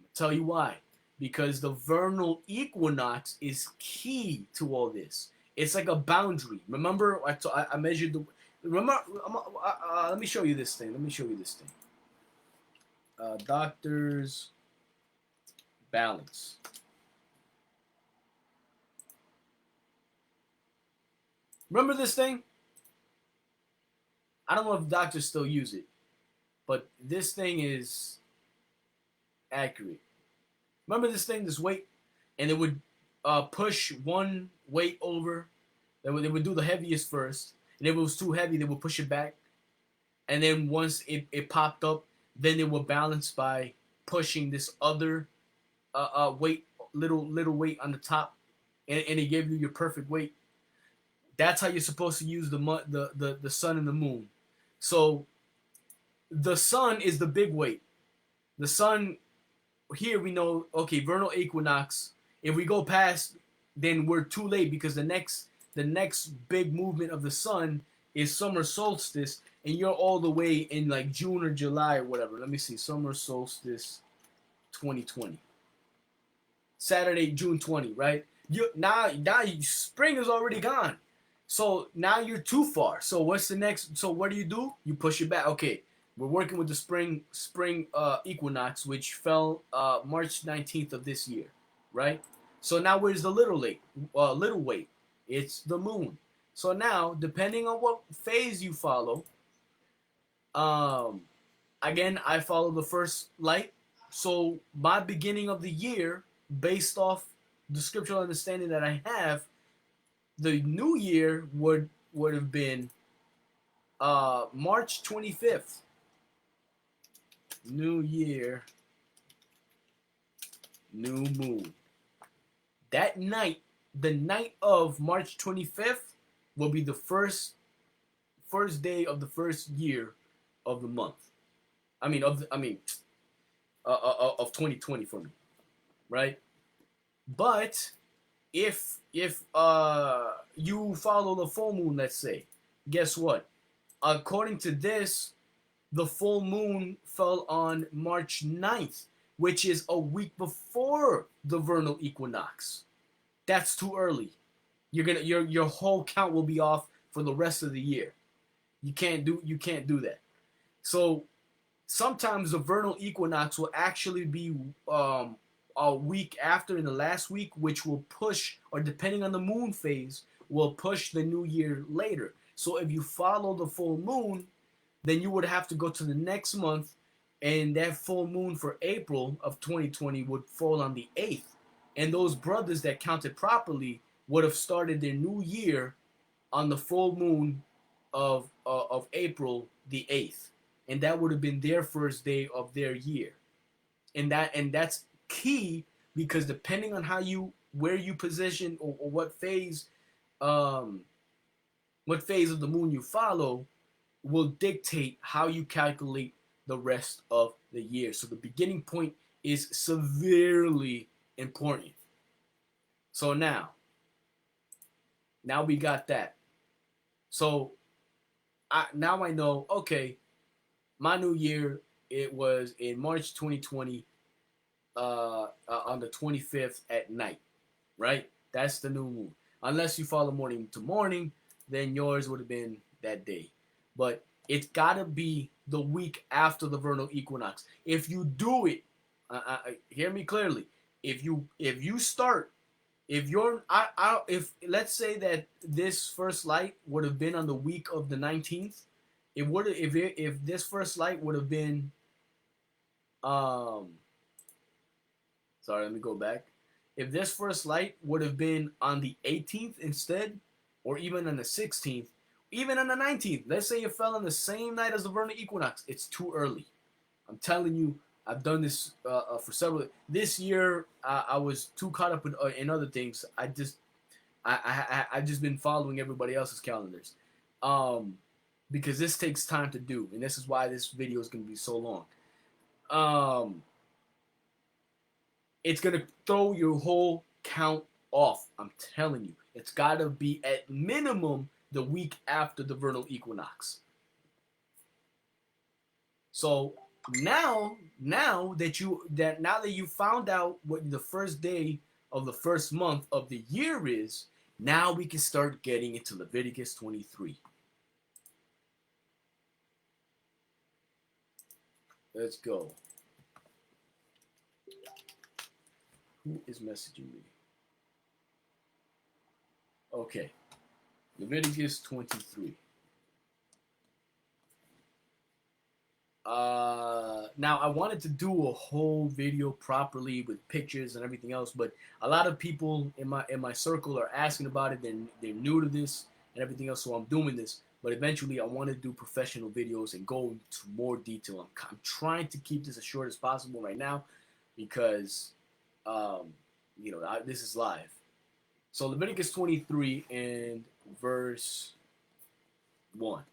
I'll tell you why. Because the vernal equinox is key to all this. It's like a boundary. Remember, I measured the. Remember, let me show you this thing. Doctor's balance. Remember this thing? I don't know if doctors still use it, but this thing is accurate. Remember this thing, this weight, and it would push one weight over. They would do the heaviest first, and if it was too heavy, they would push it back, and then once it popped up, then they would balance by pushing this other weight, little weight on the top, and it gave you your perfect weight. That's how you're supposed to use the sun and the moon. So the sun is the big weight. The sun here we know, okay, vernal equinox. If we go past, then we're too late because the next big movement of the sun is summer solstice, and you're all the way in like June or July or whatever. Let me see, summer solstice 2020. Saturday, June 20, right? Now spring is already gone. So now you're too far. So what's the next? So what do? You push it back. Okay, we're working with the spring equinox, which fell March 19th of this year, right? So now where's the little weight? It's the moon. So now, depending on what phase you follow, um, again, I follow the first light. So my beginning of the year, based off the scriptural understanding that I have, the new year would have been March 25th. New year, new moon. That night, the night of March 25th, will be the first day of the first year of the month. Of 2020 for me, right? But if you follow the full moon, let's say, guess what? According to this, the full moon fell on March 9th, which is a week before the vernal equinox. That's too early. Your whole count will be off for the rest of the year. You can't do that. So sometimes the vernal equinox will actually be a week after in the last week, which will push, or depending on the moon phase, will push the new year later. So if you follow the full moon, then you would have to go to the next month, and that full moon for April of 2020 would fall on the 8th. And those brothers that counted properly would have started their new year on the full moon of April the 8th. And that would have been their first day of their year. And that's key, because depending on where you position, or um what phase of the moon you follow, will dictate how you calculate the rest of the year. So the beginning point is severely important. So now we got that. So now I know, okay, my new year, it was in March 2020, on the 25th at night, right? That's the new moon. Unless you follow morning to morning, then yours would have been that day. But it's gotta be the week after the vernal equinox. If you do it, hear me clearly. If you start, if let's say that this first light would have been on the week of the 19th, it would if this first light would have been um sorry, let me go back. If this first light would have been on the 18th instead, or even on the 16th, even on the 19th, let's say it fell on the same night as the vernal equinox, it's too early. I'm telling you, I've done this for several. This year, I was too caught up in other things. I've just been following everybody else's calendars, because this takes time to do, and this is why this video is going to be so long. It's going to throw your whole count off. I'm telling you, it's got to be at minimum the week after the vernal equinox. So now that you found out what the first day of the first month of the year is, now we can start getting into Leviticus 23. Let's go. Who is messaging me? Okay. Leviticus 23. Now I wanted to do a whole video properly with pictures and everything else, but a lot of people in my circle are asking about it. They're new to this and everything else, so I'm doing this. But eventually, I want to do professional videos and go into more detail. I'm trying to keep this as short as possible right now because, this is live. So Leviticus 23 and verse 1.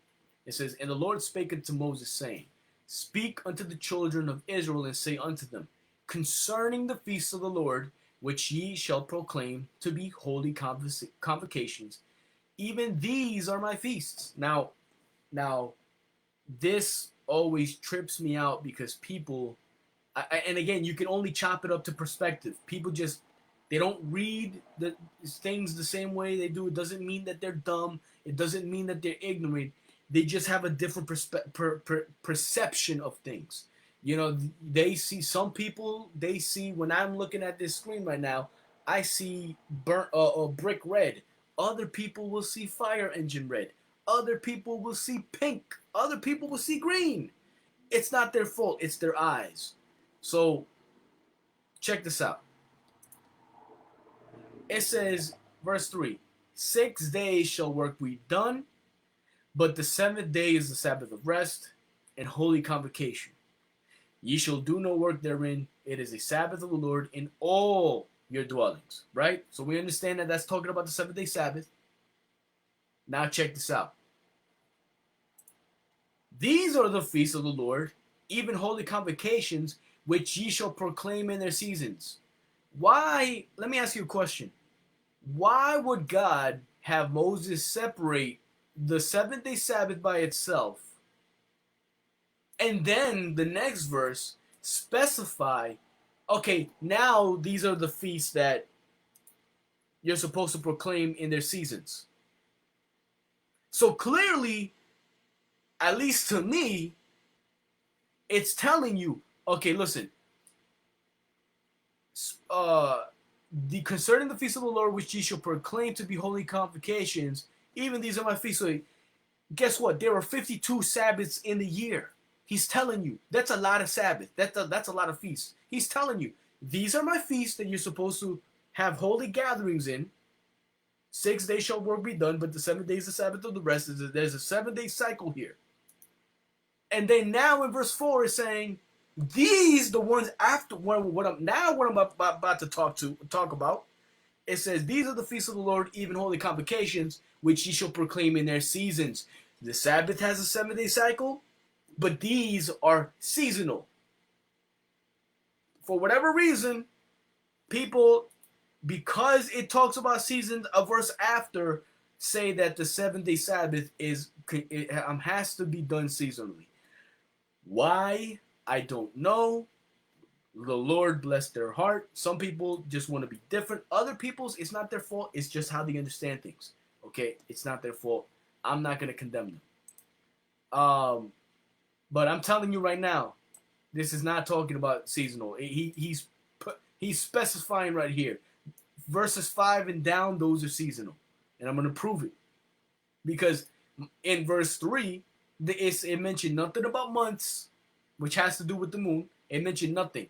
It says, "And the Lord spake unto Moses, saying, Speak unto the children of Israel, and say unto them, Concerning the feasts of the Lord, which ye shall proclaim to be holy convocations, even these are my feasts." Now, this always trips me out because people, and again, you can only chop it up to perspective. People just, they don't read the things the same way they do. It doesn't mean that they're dumb. It doesn't mean that they're ignorant. They just have a different perception of things. They see, some people, they see, when I'm looking at this screen right now, I see burnt brick red. Other people will see fire engine red. Other people will see pink. Other people will see green. It's not their fault. It's their eyes. So check this out. It says, verse 3, 6 days shall work be done, but the 7th day is the Sabbath of rest and holy convocation. Ye shall do no work therein. It is a Sabbath of the Lord in all your dwellings. Right? So we understand that that's talking about the 7th-day Sabbath. Now check this out. These are the feasts of the Lord, even holy convocations, which ye shall proclaim in their seasons. Why? Let me ask you a question. Why would God have Moses separate the 7th-day Sabbath by itself, and then the next verse specify, okay, now these are the feasts that you're supposed to proclaim in their seasons? So clearly, at least to me, it's telling you, okay, listen, the concerning the feast of the Lord, which ye shall proclaim to be holy convocations, even these are my feasts. So guess what? There are 52 Sabbaths in the year. He's telling you that's a lot of Sabbath. That's a lot of feasts. He's telling you these are my feasts that you're supposed to have holy gatherings in. 6 days shall work be done, but the 7th day is the Sabbath of the rest. There's a 7-day cycle here. And then now in verse 4 is saying, these, the ones after what I'm about to talk about. It says, these are the feasts of the Lord, even holy convocations, which ye shall proclaim in their seasons. The Sabbath has a 7-day cycle, but these are seasonal. For whatever reason, people, because it talks about seasons, a verse after, say that the 7-day Sabbath has to be done seasonally. Why? I don't know. The Lord bless their heart. Some people just want to be different. Other people's, it's not their fault. It's just how they understand things. Okay? It's not their fault. I'm not going to condemn them. But I'm telling you right now, this is not talking about seasonal. He's specifying right here. Verses 5 and down, those are seasonal. And I'm going to prove it. Because in verse 3, it mentioned nothing about months, which has to do with the moon. It mentioned nothing.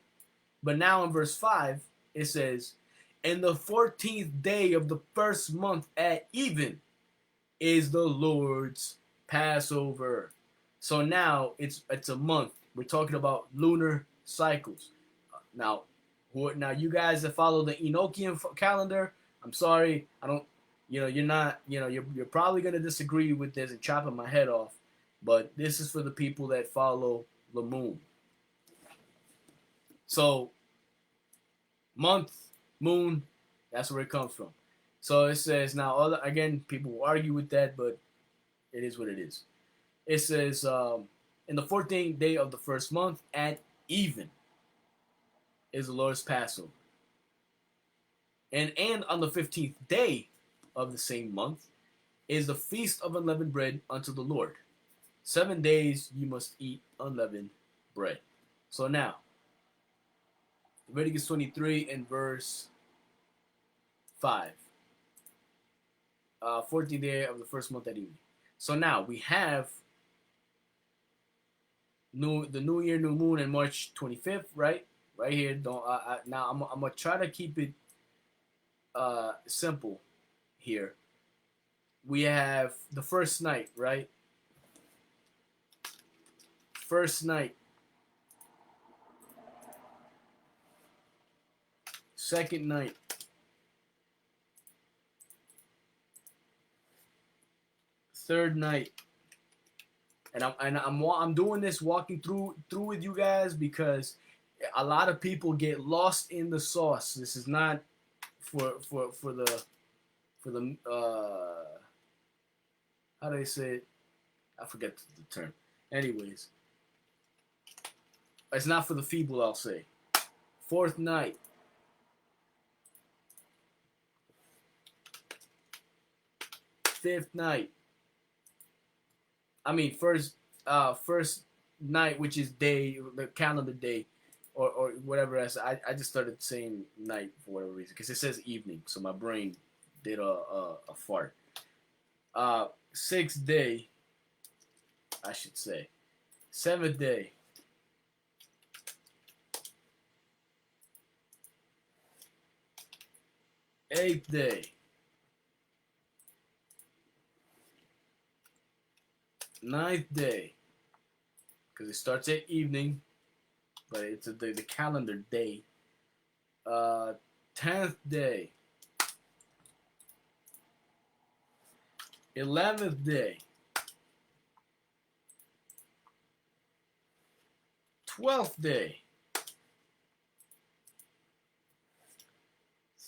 But now in verse 5, it says, "And the 14th day of the first month at even is the Lord's Passover." So now it's a month. We're talking about lunar cycles. Now you guys that follow the Enochian calendar, I'm sorry, I don't. You're not. You're probably gonna disagree with this and chopping my head off. But this is for the people that follow the moon. So, month, moon, that's where it comes from. So it says, now, again, people will argue with that, but it is what it is. It says, in the 14th day of the first month at even is the Lord's Passover. And on the 15th day of the same month is the feast of unleavened bread unto the Lord. 7 days you must eat unleavened bread. So now, Leviticus 23 and verse 5. 14th day of the first month at evening. So now we have the New Year, new moon, and March 25th, right? Right here. Don't now I'm gonna try to keep it simple here. We have the first night, right? First night. Second night. Third night. And I'm doing this walking through with you guys because a lot of people get lost in the sauce. This is not for the how do they say it? I forget the term. Anyways, it's not for the feeble, I'll say. Fourth night. Fifth night. I mean first night, which is day, the calendar day, or whatever else. I just started saying night for whatever reason because it says evening, so my brain did a fart. Sixth day, I should say. Seventh day. Eighth day. Ninth day, because it starts at evening, but it's the calendar day. 10th day. 11th day. 12th day.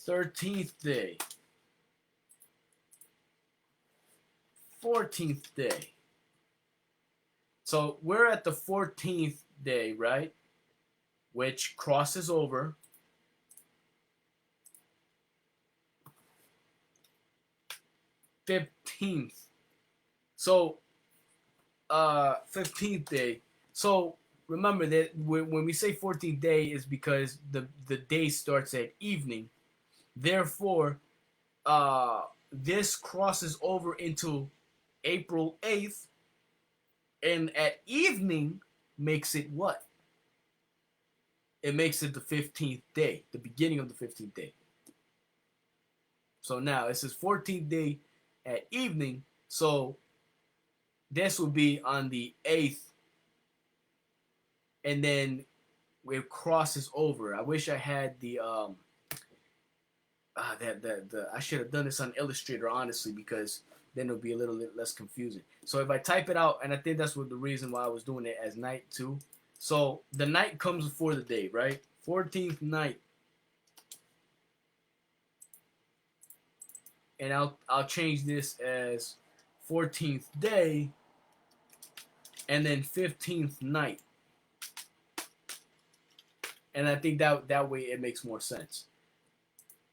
13th day. 14th day. So we're at the 14th day, right? Which crosses over. 15th. So, 15th day. So remember that when we say 14th day is because the day starts at evening. Therefore, this crosses over into April 8th. And at evening makes it what? It makes it the 15th day, the beginning of the 15th day. So now it says 14th day at evening. So this will be on the 8th. And then it crosses over. I wish I had the I should have done this on Illustrator, honestly, because then it'll be a little bit less confusing. So if I type it out, and I think that's what the reason why I was doing it as night too. So the night comes before the day, right? 14th night. And I'll change this as 14th day and then 15th night. And I think that way it makes more sense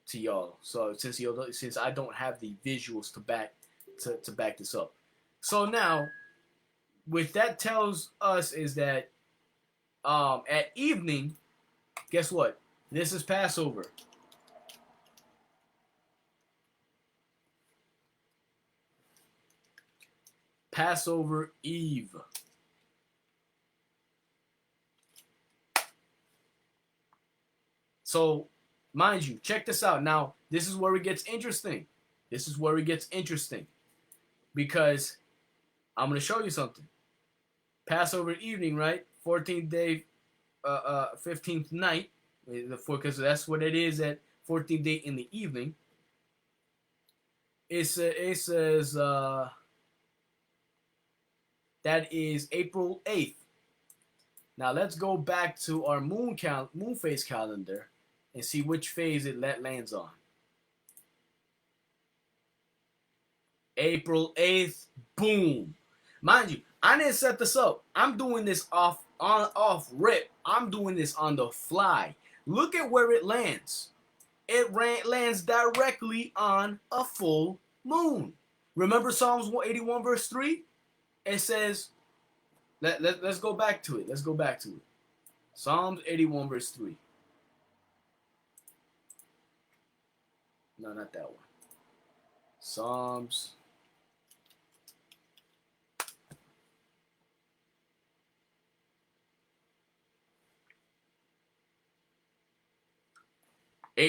to y'all. So since I don't have the visuals to back this up. So now, what that tells us is that at evening, guess what? This is Passover. Passover Eve. So, mind you, check this out. Now, this is where it gets interesting. Because I'm going to show you something. Passover evening, right? 14th day, 15th night. Because that's what it is at 14th day in the evening. It says that is April 8th. Now, let's go back to our moon phase calendar and see which phase it lands on. April 8th, boom. Mind you, I didn't set this up. I'm doing this off rip. I'm doing this on the fly. Look at where it lands. It lands directly on a full moon. Remember Psalms 181 verse 3? It says, let's go back to it. Psalms 81 verse 3. No, not that one. Psalms.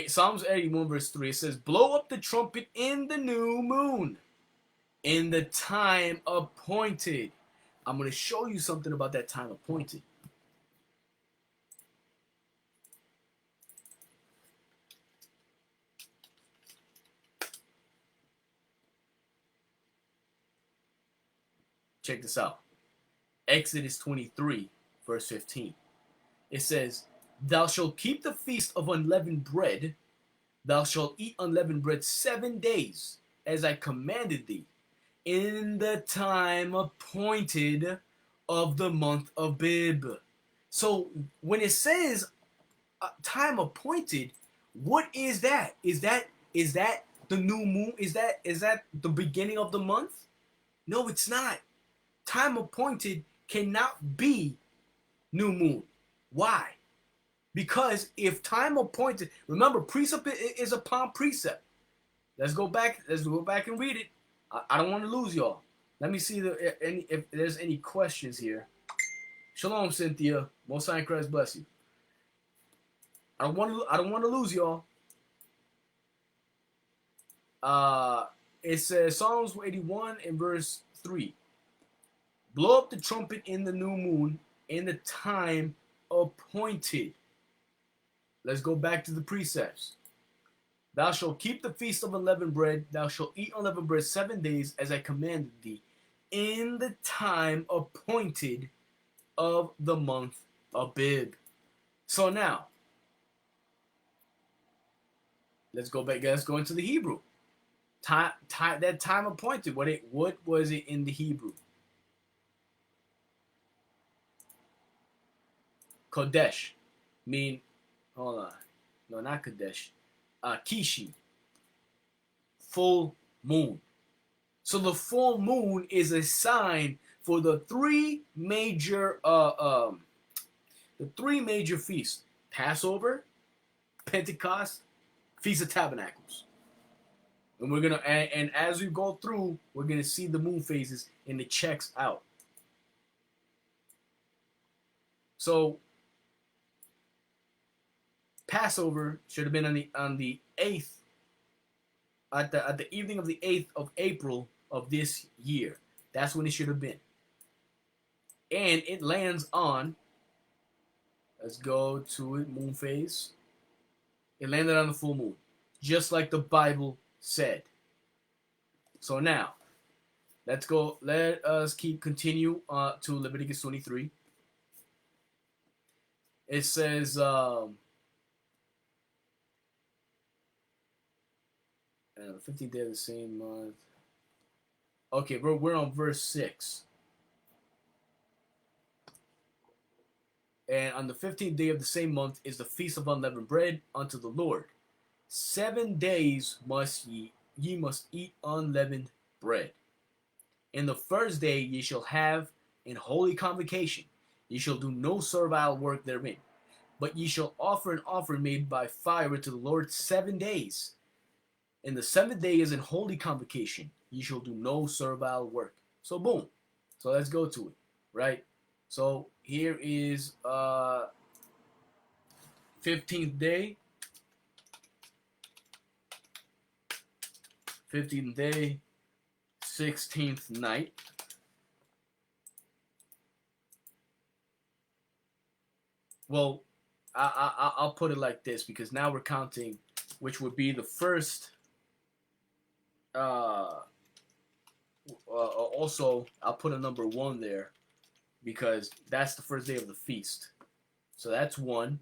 Psalms 81 verse 3, it says, blow up the trumpet in the new moon, in the time appointed. I'm going to show you something about that time appointed. Check this out. Exodus 23 verse 15. It says, thou shalt keep the feast of unleavened bread. Thou shalt eat unleavened bread 7 days, as I commanded thee, in the time appointed of the month of Abib. So when it says time appointed, what is that? Is that the new moon? Is that the beginning of the month? No, it's not. Time appointed cannot be new moon. Why? Because if time appointed, remember, precept is upon precept. Let's go back and read it. I don't want to lose y'all. Let me see if there's any questions here. Shalom, Cynthia. Most High in Christ bless you. I don't want to lose y'all. It says Psalms 81 and verse 3. Blow up the trumpet in the new moon, in the time appointed. Let's go back to the precepts. Thou shalt keep the feast of unleavened bread. Thou shalt eat unleavened bread 7 days, as I commanded thee, in the time appointed of the month Abib. So now, let's go back. Let's go into the Hebrew. That time appointed. What was it in the Hebrew? Kodesh. Hold on. No, not Kodesh. Kishi. Full moon. So the full moon is a sign for the three major feasts: Passover, Pentecost, Feast of Tabernacles. And we're gonna and as we go through, we're gonna see the moon phases and it checks out. So Passover should have been on the 8th, at the evening of the 8th of April of this year. That's when it should have been. And it lands on, let's go to it, moon phase. It landed on the full moon, just like the Bible said. So now, let us continue to Leviticus 23. It says, 15th day of the same month. Okay, we're on verse 6. And on the 15th day of the same month is the feast of unleavened bread unto the Lord. 7 days ye must eat unleavened bread. In the first day ye shall have an holy convocation. Ye shall do no servile work therein. But ye shall offer an offering made by fire to the Lord 7 days. And the 7th day is an holy convocation. Ye shall do no servile work. So boom. So let's go to it, right? So here is 15th day. 15th day, 16th night. Well, I'll put it like this, because now we're counting, which would be the first. Also, I'll put a number 1 there, because that's the first day of the feast. So that's 1.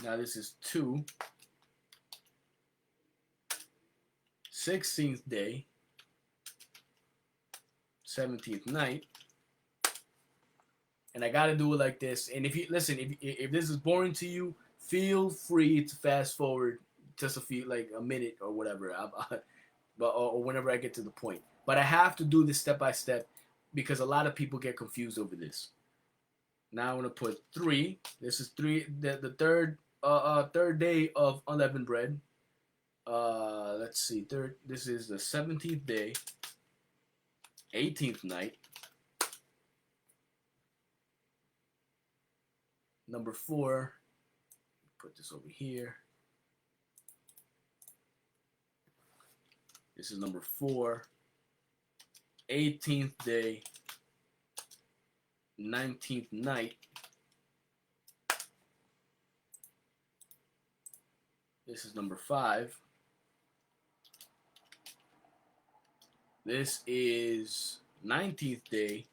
Now this is 2. 16th day, 17th night. And I gotta do it like this. And if you listen, if this is boring to you, feel free to fast forward just a minute or whatever, or whenever I get to the point. But I have to do this step by step, because a lot of people get confused over this. Now I'm gonna put 3. This is 3. The third third day of unleavened bread. Let's see. Third. This is the 17th day, 18th night. Number 4. Put this over here. This is number 4. 18th day, 19th night. This is number 5. This is 19th day,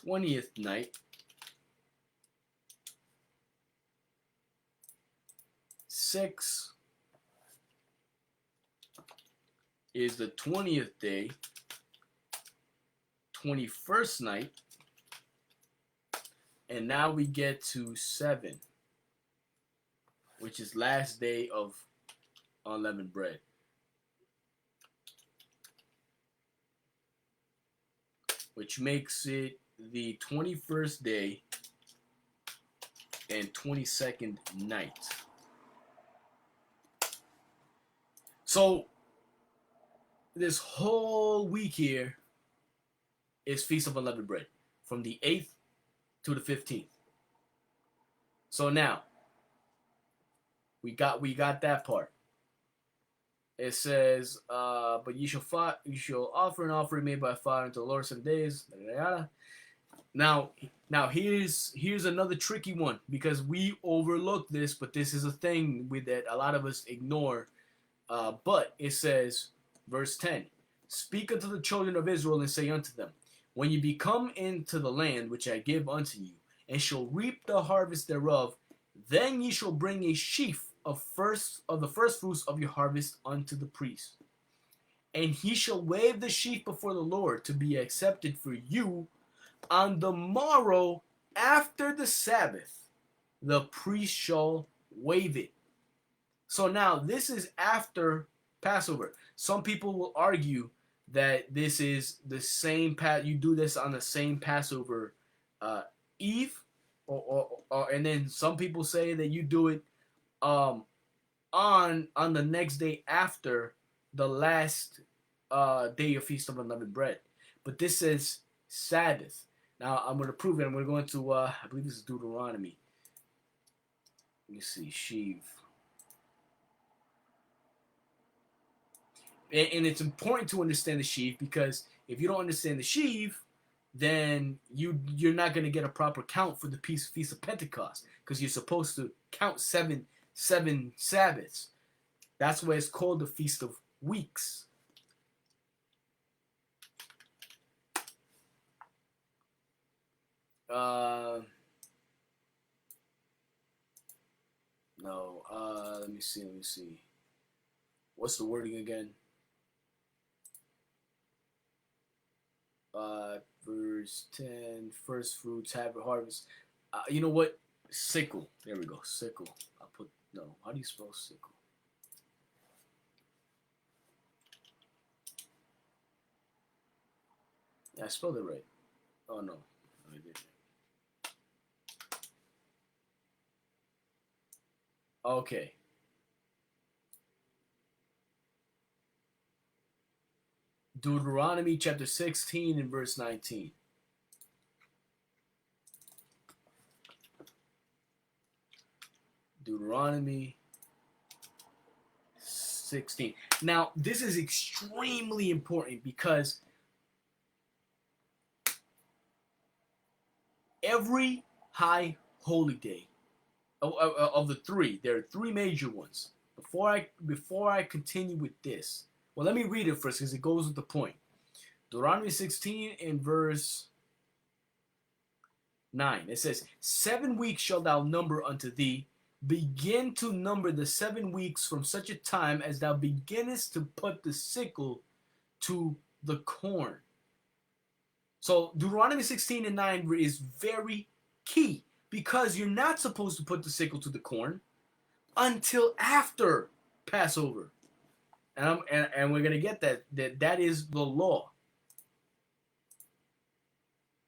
20th night. 6 is the 20th day, 21st night. And now we get to 7, which is last day of unleavened bread. Which makes it the 21st day and 22nd night. So this whole week here is Feast of Unleavened Bread, from the 8th to the 15th. So now we got that part. It says, but you shall offer an offering made by fire unto the Lord 7 days. Now here's another tricky one, because we overlook this, but this is a thing that a lot of us ignore. But it says, verse 10, speak unto the children of Israel and say unto them, when you be come into the land which I give unto you, and shall reap the harvest thereof, then ye shall bring a sheaf of the first fruits of your harvest unto the priest. And he shall wave the sheaf before the Lord to be accepted for you. On the morrow after the Sabbath, the priest shall wave it. So now this is after Passover. Some people will argue that this is the same you do this on the same Passover Eve, and then some people say that you do it on the next day after the last day of Feast of Unleavened Bread. But this says Sabbath. Now I'm going to prove it. I'm going to go into I believe this is Deuteronomy. Let me see, sheaf. And it's important to understand the sheaf, because if you don't understand the sheaf, then you're not going to get a proper count for the Feast of Pentecost, because you're supposed to count seven Sabbaths. That's why it's called the Feast of Weeks. No. Let me see. What's the wording again? Verse 10, first fruits, harvest. You know what? Sickle. There we go. Sickle. How do you spell sickle? Yeah, I spelled it right. Oh, no. I didn't. Okay. Deuteronomy chapter 16 and verse 19. Deuteronomy 16. Now, this is extremely important, because every high holy day of the three, there are three major ones. Before I continue with this, well, let me read it first, because it goes with the point. Deuteronomy 16 and verse 9. It says, 7 weeks shalt thou number unto thee. Begin to number the 7 weeks from such a time as thou beginnest to put the sickle to the corn. So Deuteronomy 16 and 9 is very key, because you're not supposed to put the sickle to the corn until after Passover. And we're gonna get that is the law.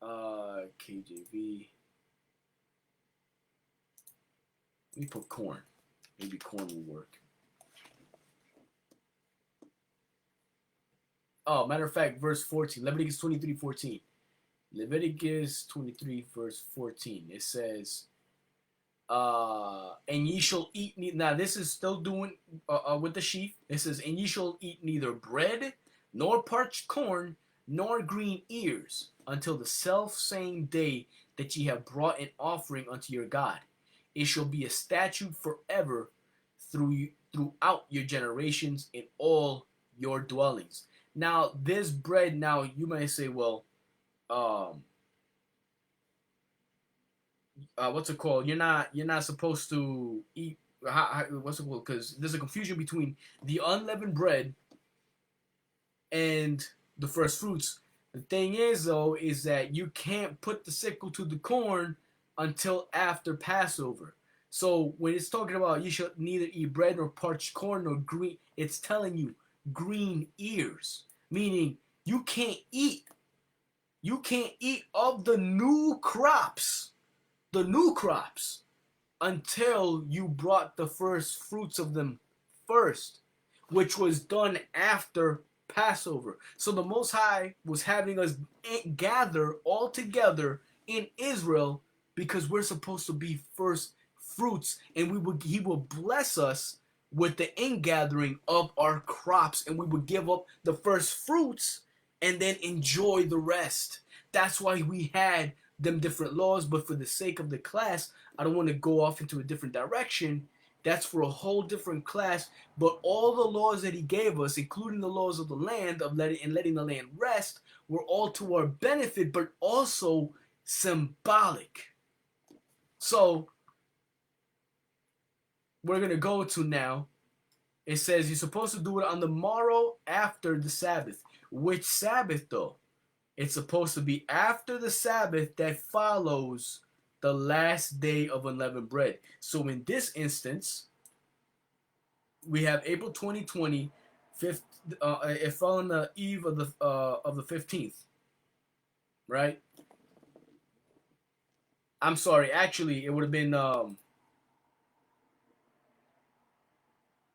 KJV. Let me put corn. Maybe corn will work. Oh, matter of fact, verse 14. Leviticus 23:14. Leviticus 23, verse 14. It says, and ye shall eat. Now, this is still doing with the sheaf. It says, and ye shall eat neither bread, nor parched corn, nor green ears, until the self same day that ye have brought an offering unto your God. It shall be a statute forever throughout your generations in all your dwellings. Now, this bread, now you might say, well, um, what's it called? You're not supposed to eat. What's it called? Because there's a confusion between the unleavened bread and the first fruits. The thing is, though, is that you can't put the sickle to the corn until after Passover. So when it's talking about you shall neither eat bread nor parched corn nor green, it's telling you green ears, meaning you can't eat. You can't eat of the new crops until you brought the first fruits of them first, which was done after Passover. So the Most High was having us gather all together in Israel because we're supposed to be first fruits, and He will bless us with the ingathering of our crops, and we would give up the first fruits and then enjoy the rest. That's why we had them different laws, but for the sake of the class, I don't want to go off into a different direction. That's for a whole different class. But all the laws that he gave us, including the laws of the land, of letting the land rest, were all to our benefit, but also symbolic. So we're gonna go to now. It says you're supposed to do it on the morrow after the Sabbath. Which Sabbath though? It's supposed to be after the Sabbath that follows the last day of unleavened bread. So in this instance, we have April 2020. It fell on the eve of the 15th, right? I'm sorry. Actually, it would have been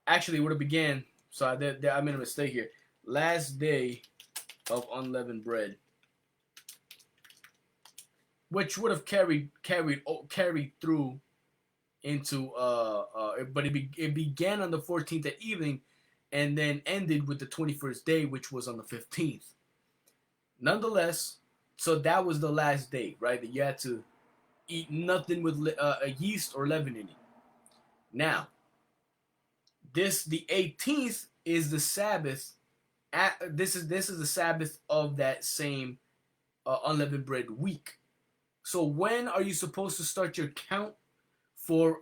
actually it would have began. So I made a mistake here. Last day of unleavened bread, which would have carried through into but it began on the 14th at evening and then ended with the 21st day, which was on the 15th. Nonetheless, so that was the last day, right? That you had to eat nothing with a yeast or leaven in it. Now, the 18th is the Sabbath. This is the Sabbath of that same unleavened bread week. So when are you supposed to start your count for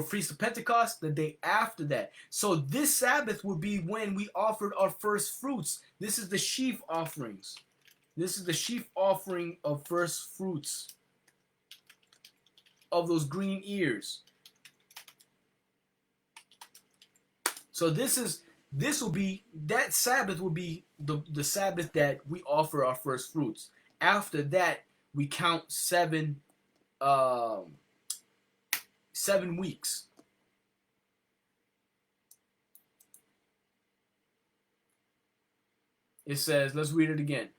Feast of Pentecost? The day after that. So this Sabbath would be when we offered our first fruits. This is the sheaf offerings. This is the sheaf offering of first fruits of those green ears. So this will be that Sabbath will be the Sabbath that we offer our first fruits. After that, we count 7 weeks. It says, let's read it again.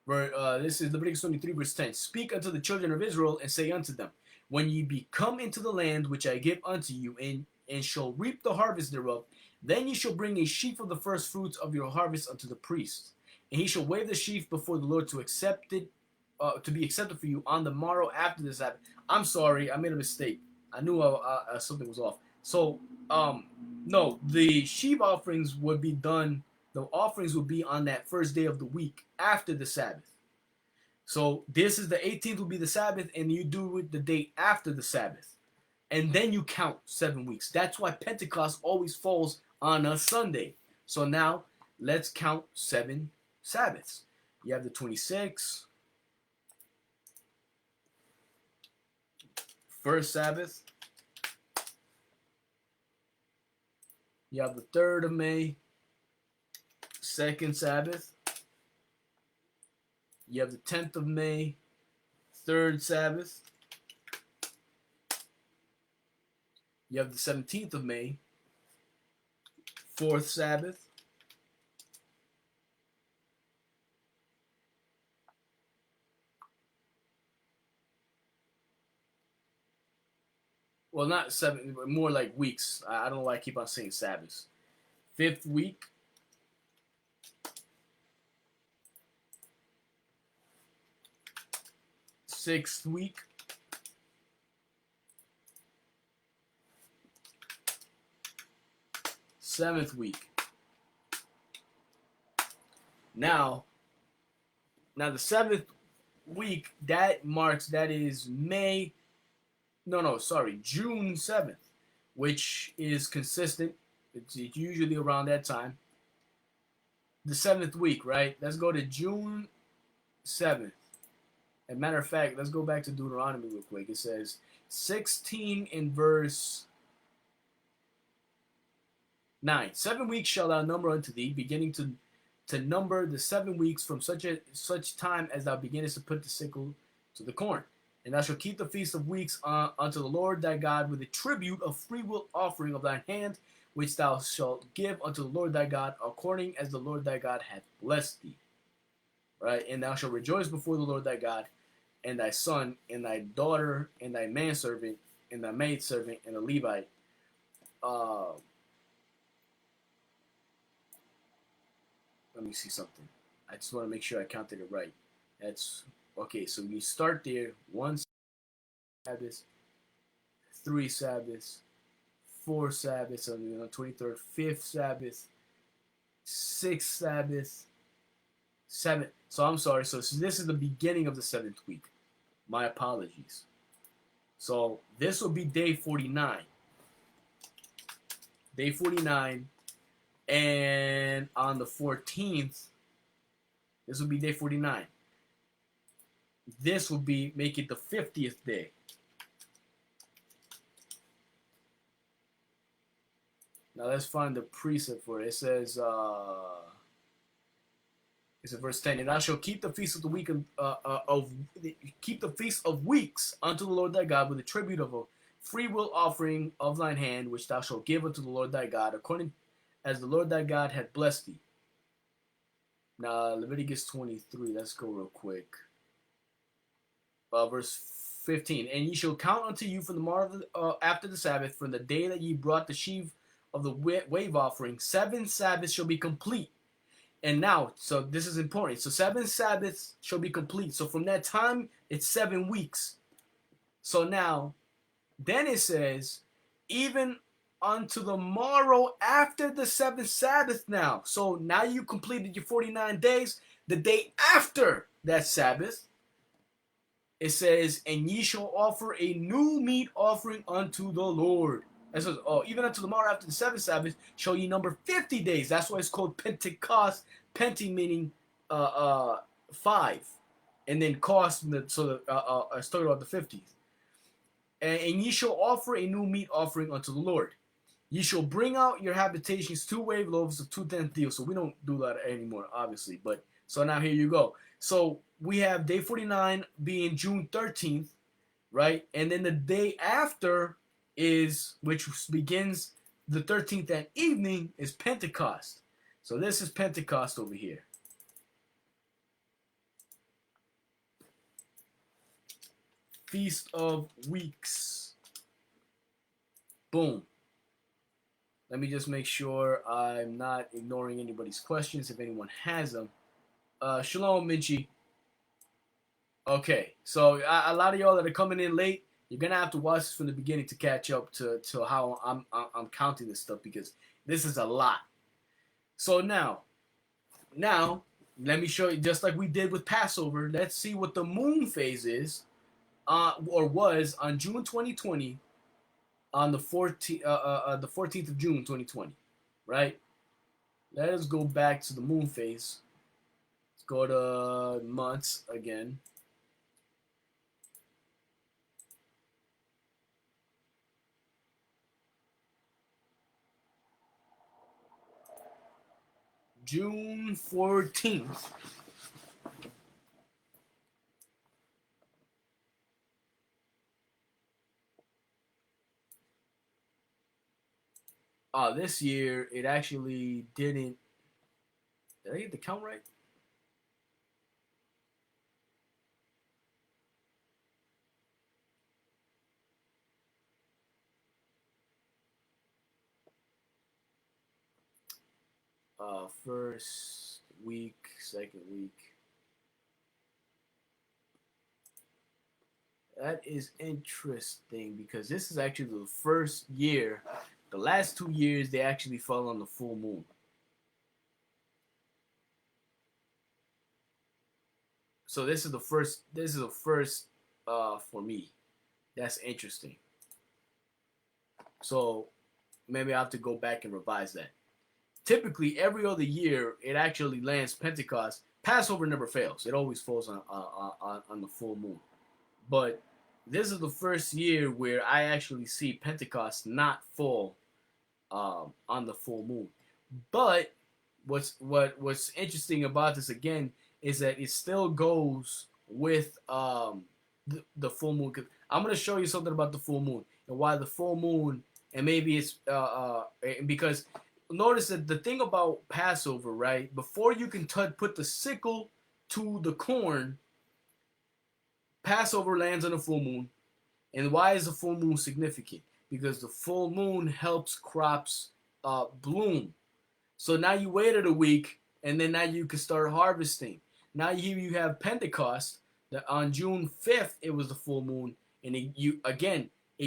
This is Leviticus 23, verse 10. Speak unto the children of Israel, and say unto them, when ye be come into the land which I give unto you, and shall reap the harvest thereof, then ye shall bring a sheaf of the first fruits of your harvest unto the priest. And he shall wave the sheaf before the Lord to accept it, to be accepted for you on the morrow after the Sabbath. I'm sorry, I made a mistake. I knew something was off. So, no, the sheaf offerings would be done. The offerings would be on that first day of the week after the Sabbath. So this is the 18th will be the Sabbath, and you do it the day after the Sabbath. And then you count 7 weeks. That's why Pentecost always falls on a Sunday. So now, let's count 7 Sabbaths. You have the 26th, first Sabbath. You have the 3rd of May, second Sabbath. You have the 10th of May, third Sabbath. You have the 17th of May, fourth Sabbath. Well, not seven, but more like weeks. I don't know why I keep on saying Sabbaths. Fifth week, sixth week, seventh week. Now the seventh week that is June 7th, which is consistent. It's usually around that time. The seventh week, right? Let's go to June 7th. As a matter of fact, let's go back to Deuteronomy real quick. It says 16 in verse 9. 7 weeks shall thou number unto thee, beginning to number the 7 weeks from such time as thou beginnest to put the sickle to the corn. And thou shalt keep the feast of weeks unto the Lord thy God with a tribute of freewill offering of thine hand, which thou shalt give unto the Lord thy God, according as the Lord thy God hath blessed thee. Right? And thou shalt rejoice before the Lord thy God, and thy son, and thy daughter, and thy manservant, and thy maidservant, and the Levite. Let me see something. I just want to make sure I counted it right. That's okay. So we start there. 1 Sabbath, 3 Sabbaths, 4 Sabbaths on the 23rd, 5th Sabbath, 6th Sabbath, 7th. So I'm sorry. So this is the beginning of the 7th week. My apologies. So this will be day 49. Day 49. And on the 14th, this will be day 49. This will make it the 50th day. Now let's find the precept for it. It says, it's in verse 10. And thou shalt keep the feast of the week keep the feast of weeks unto the Lord thy God with a tribute of a freewill offering of thine hand, which thou shalt give unto the Lord thy God, according as the Lord thy God hath blessed thee. Now, Leviticus 23. Let's go real quick. Verse 15. And ye shall count unto you from the morrow after the Sabbath, from the day that ye brought the sheaf of the wave offering, 7 Sabbaths shall be complete. And now, so this is important. So 7 Sabbaths shall be complete. So from that time, it's 7 weeks. So now, then it says, even unto the morrow after the 7th Sabbath now. So now you completed your 49 days. The day after that Sabbath, it says, and ye shall offer a new meat offering unto the Lord. It says, even unto the morrow after the 7th Sabbath shall ye number 50 days. That's why it's called Pentecost. Penti meaning 5. And then cost, so I was talking about the 50s. And ye shall offer a new meat offering unto the Lord. Ye shall bring out your habitations 2 wave loaves of 2 tenth deals. So we don't do that anymore, obviously. But so now here you go. So we have day 49 being June 13th, right? And then the day after is, which begins the 13th that evening, is Pentecost. So this is Pentecost over here. Feast of Weeks. Boom. Let me just make sure I'm not ignoring anybody's questions if anyone has them. Shalom, Minchi. Okay, so a lot of y'all that are coming in late, you're gonna have to watch this from the beginning to catch up to how I'm counting this stuff, because this is a lot. So now let me show you, just like we did with Passover. Let's see what the moon phase is, or was on June 2020. On the 14th of June 2020, right? Let us go back to the moon phase. Let's go to months again. June 14th. This year it actually didn't. Did I get the count right? First week, second week. That is interesting because this is actually the first year. The last 2 years they actually fell on the full moon. So this is the first. This is the first for me. That's interesting. So maybe I have to go back and revise that. Typically, every other year it actually lands Pentecost. Passover never fails. It always falls on the full moon. But this is the first year where I actually see Pentecost not fall on the full moon. But what's interesting about this again is that it still goes with the full moon. I'm gonna show you something about the full moon and why the full moon, and maybe it's because notice that the thing about Passover, right? Before you can put the sickle to the corn, Passover lands on a full moon. And why is the full moon significant? Because the full moon helps crops bloom. So now you waited a week, and then now you can start harvesting. Now here you have Pentecost. That on June 5th it was the full moon, and it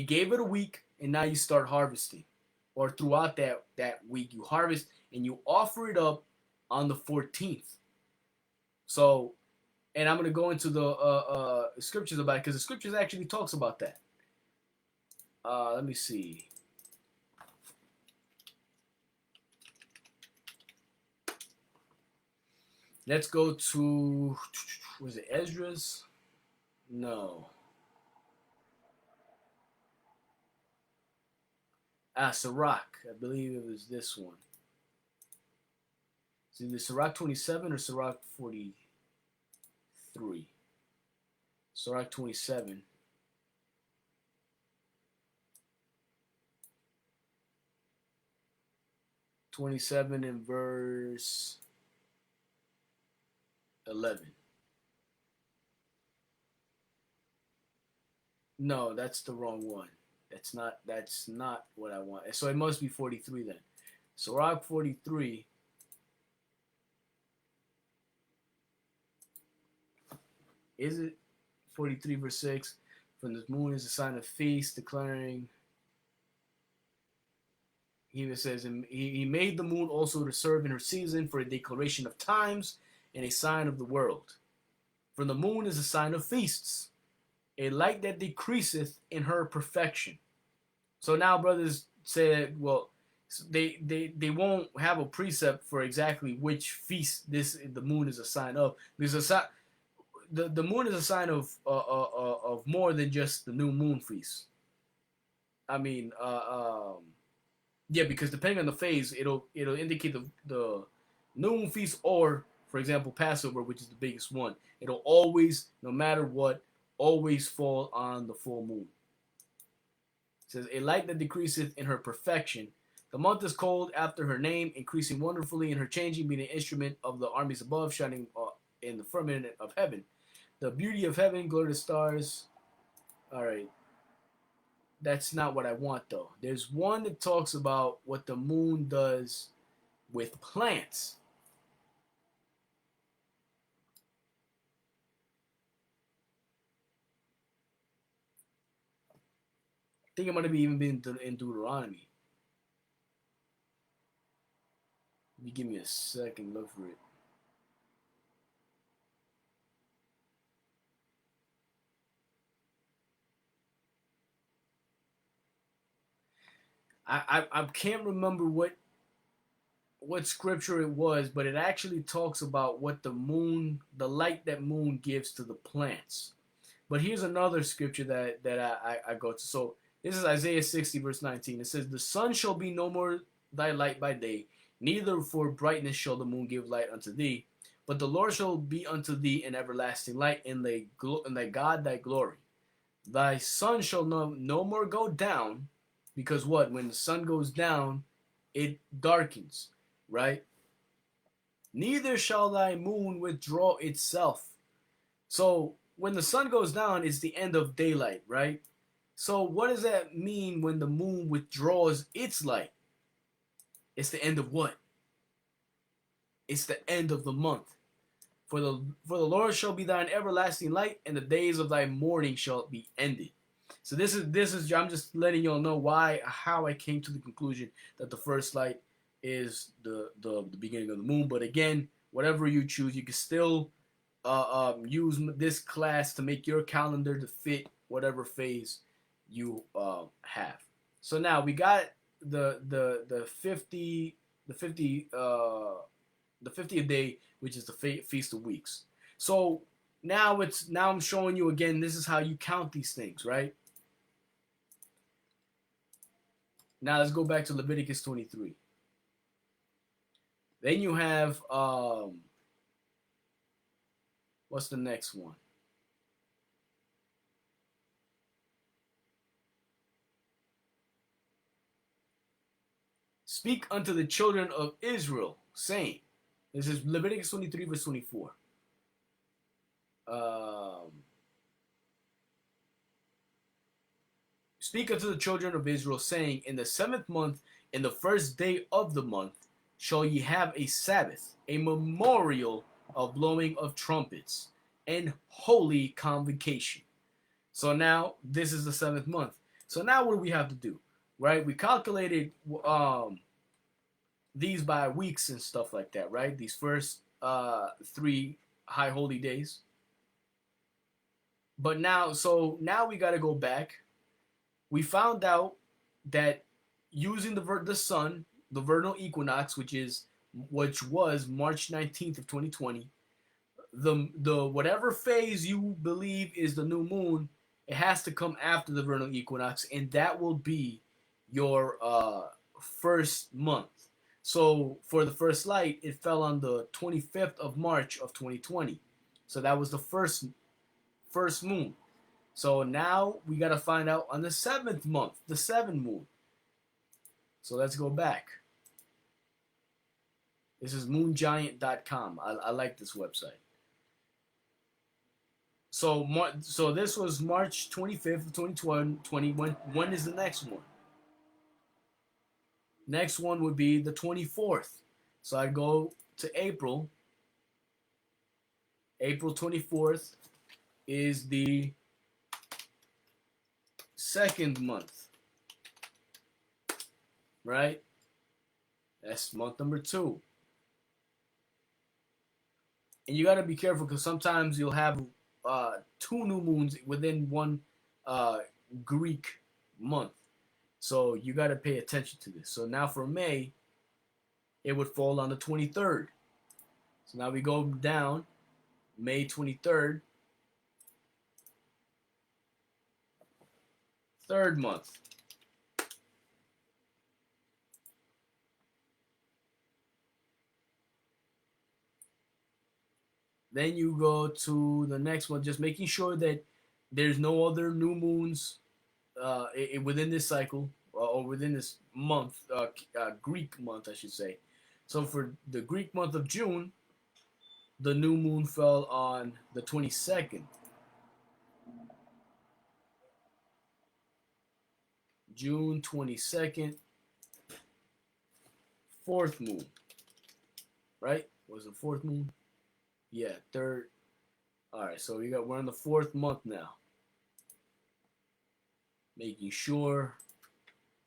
gave it a week, and now you start harvesting, or throughout that week you harvest and you offer it up on the 14th. So, and I'm gonna go into the scriptures about it because the scriptures actually talks about that. Let me see. Let's go to, was it Esdras? No. Sirach. I believe it was this one. It's either Sirach 27 or Sirach 43. Sirach 27. 27 in verse 11. No, that's the wrong one. That's not what I want. So it must be 43 then. Sirach 43. Is it 43 verse 6? From the moon is a sign of feast, declaring. He even says, he made the moon also to serve in her season for a declaration of times and a sign of the world. For the moon is a sign of feasts, a light that decreaseth in her perfection. So now brothers say, well, they won't have a precept for exactly which feast the moon is a sign of. Because the moon is a sign of more than just the new moon feast. I mean, yeah, because depending on the phase, it'll indicate the new moon feast, or for example Passover, which is the biggest one. It'll always, no matter what, always fall on the full moon. It says, a light that decreaseth in her perfection. The month is called after her name, increasing wonderfully in her changing, being an instrument of the armies above, shining in the firmament of heaven. The beauty of heaven, glory to the stars. All right. That's not what I want, though. There's one that talks about what the moon does with plants. I think it might have even been in Deuteronomy. Let me give me a second, look for it. I can't remember what scripture it was, but it actually talks about what the moon, the light that moon gives to the plants. But here's another scripture that I go to. So this is Isaiah 60 verse 19. It says, the sun shall be no more thy light by day, neither for brightness shall the moon give light unto thee, but the Lord shall be unto thee an everlasting light, and thy God thy glory. Thy sun shall no more go down, because what? When the sun goes down, it darkens, right? Neither shall thy moon withdraw itself. So when the sun goes down, it's the end of daylight, right? So what does that mean when the moon withdraws its light? It's the end of what? It's the end of the month. For the Lord shall be thine everlasting light, and the days of thy mourning shall be ended. So this is I'm just letting y'all know how I came to the conclusion that the first light is the beginning of the moon. But again, whatever you choose, you can still use this class to make your calendar to fit whatever phase you have. So now we got the 50th day, which is the Feast of Weeks. So now I'm showing you again. This is how you count these things, right? Now let's go back to Leviticus 23. Then you have what's the next one? Speak unto the children of Israel, saying, this is Leviticus 23 verse 24. Speak unto the children of Israel, saying, in the 7th month, in the 1st day of the month, shall ye have a Sabbath, a memorial of blowing of trumpets, and holy convocation. So now, this is the 7th month. So now what do we have to do? Right? We calculated these by weeks and stuff like that, right? These first 3 high holy days. But now we got to go back. We found out that using the sun, the vernal equinox, which was March 19th of 2020, the whatever phase you believe is the new moon, it has to come after the vernal equinox, and that will be your first month. So for the first light, it fell on the 25th of March of 2020. So that was the first moon. So now we got to find out on the 7th month, the 7th moon. So let's go back. This is moongiant.com. I like this website. So this was March 25th of 2020. When is the next one? Next one would be the 24th. So I'd go to April. April 24th is the 2nd month, right? That's month number 2. And you got to be careful because sometimes you'll have 2 new moons within one Greek month. So you got to pay attention to this. So now for May, it would fall on the 23rd. So now we go down, May 23rd, 3rd month. Then you go to the next one, just making sure that there's no other new moons within this cycle or within this month, Greek month, I should say. So for the Greek month of June, the new moon fell on the 22nd. June 22nd, 4th moon, right? Was it 4th moon? Yeah, 3rd. All right, so we're on the 4th month now. Making sure.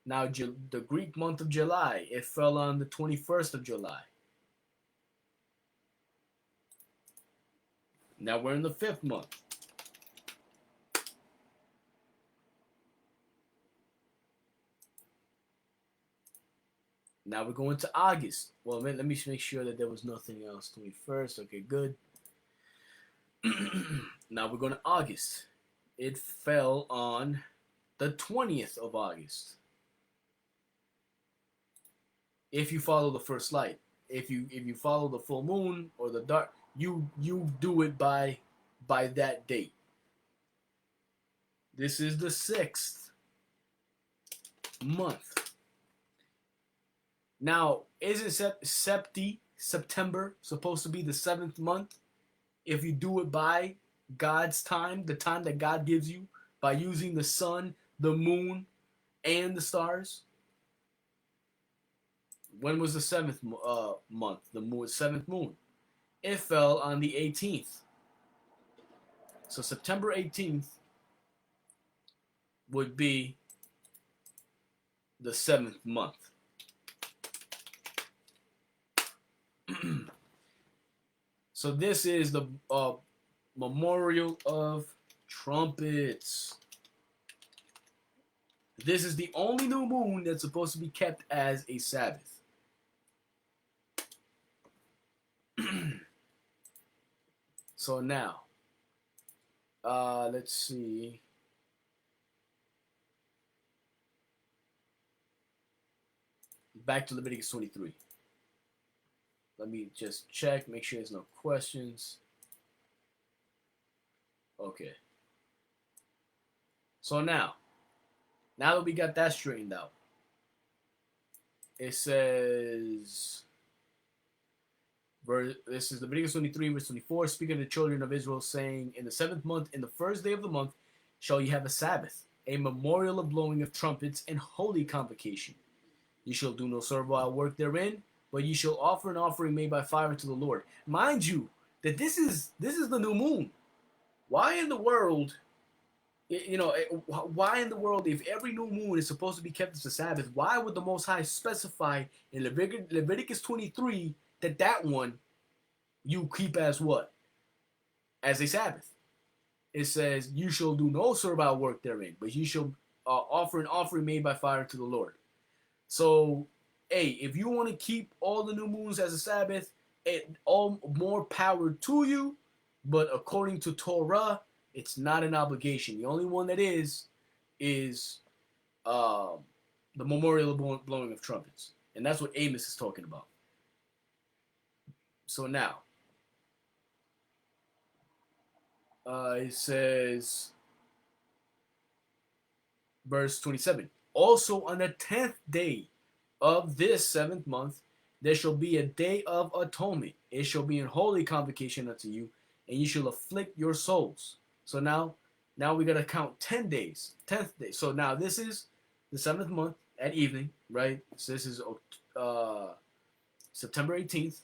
Now the Greek month of July, it fell on the 21st of July. Now we're in the 5th month. Now we're going to August. Well, let me make sure that there was nothing else. 21st. Okay, good. Now we're going to August. It fell on the 20th of August. If you follow the first light. If you follow the full moon or the dark, you do it by that date. This is the 6th month. Now, isn't September supposed to be the 7th month if you do it by God's time, the time that God gives you, by using the sun, the moon, and the stars? When was the 7th month? The 7th moon. It fell on the 18th. So September 18th would be the 7th month. So this is the memorial of trumpets. This is the only new moon that's supposed to be kept as a Sabbath. So now, let's see. Back to Leviticus 23. Let me just check, make sure there's no questions. Okay. So now that we got that straightened out, it says, this is Leviticus 23, verse 24, speaking to the children of Israel, saying, in the 7th month, in the first day of the month, shall ye have a Sabbath, a memorial of blowing of trumpets and holy convocation. Ye shall do no servile work therein, but ye shall offer an offering made by fire unto the Lord. Mind you, that this is the new moon. Why in the world, why in the world, if every new moon is supposed to be kept as a Sabbath, why would the Most High specify in Leviticus 23 that one you keep as what? As a Sabbath. It says, you shall do no servile work therein, but ye shall offer an offering made by fire to the Lord. So, hey, if you want to keep all the new moons as a Sabbath, all more power to you, but according to Torah, it's not an obligation. The only one that is the memorial of blowing of trumpets. And that's what Amos is talking about. So now, it says, verse 27, also on the 10th day of this 7th month, there shall be a day of atonement. It shall be an holy convocation unto you, and you shall afflict your souls. So now we got to count 10 days. 10th day. So now this is the 7th month at evening, right? So this is September 18th.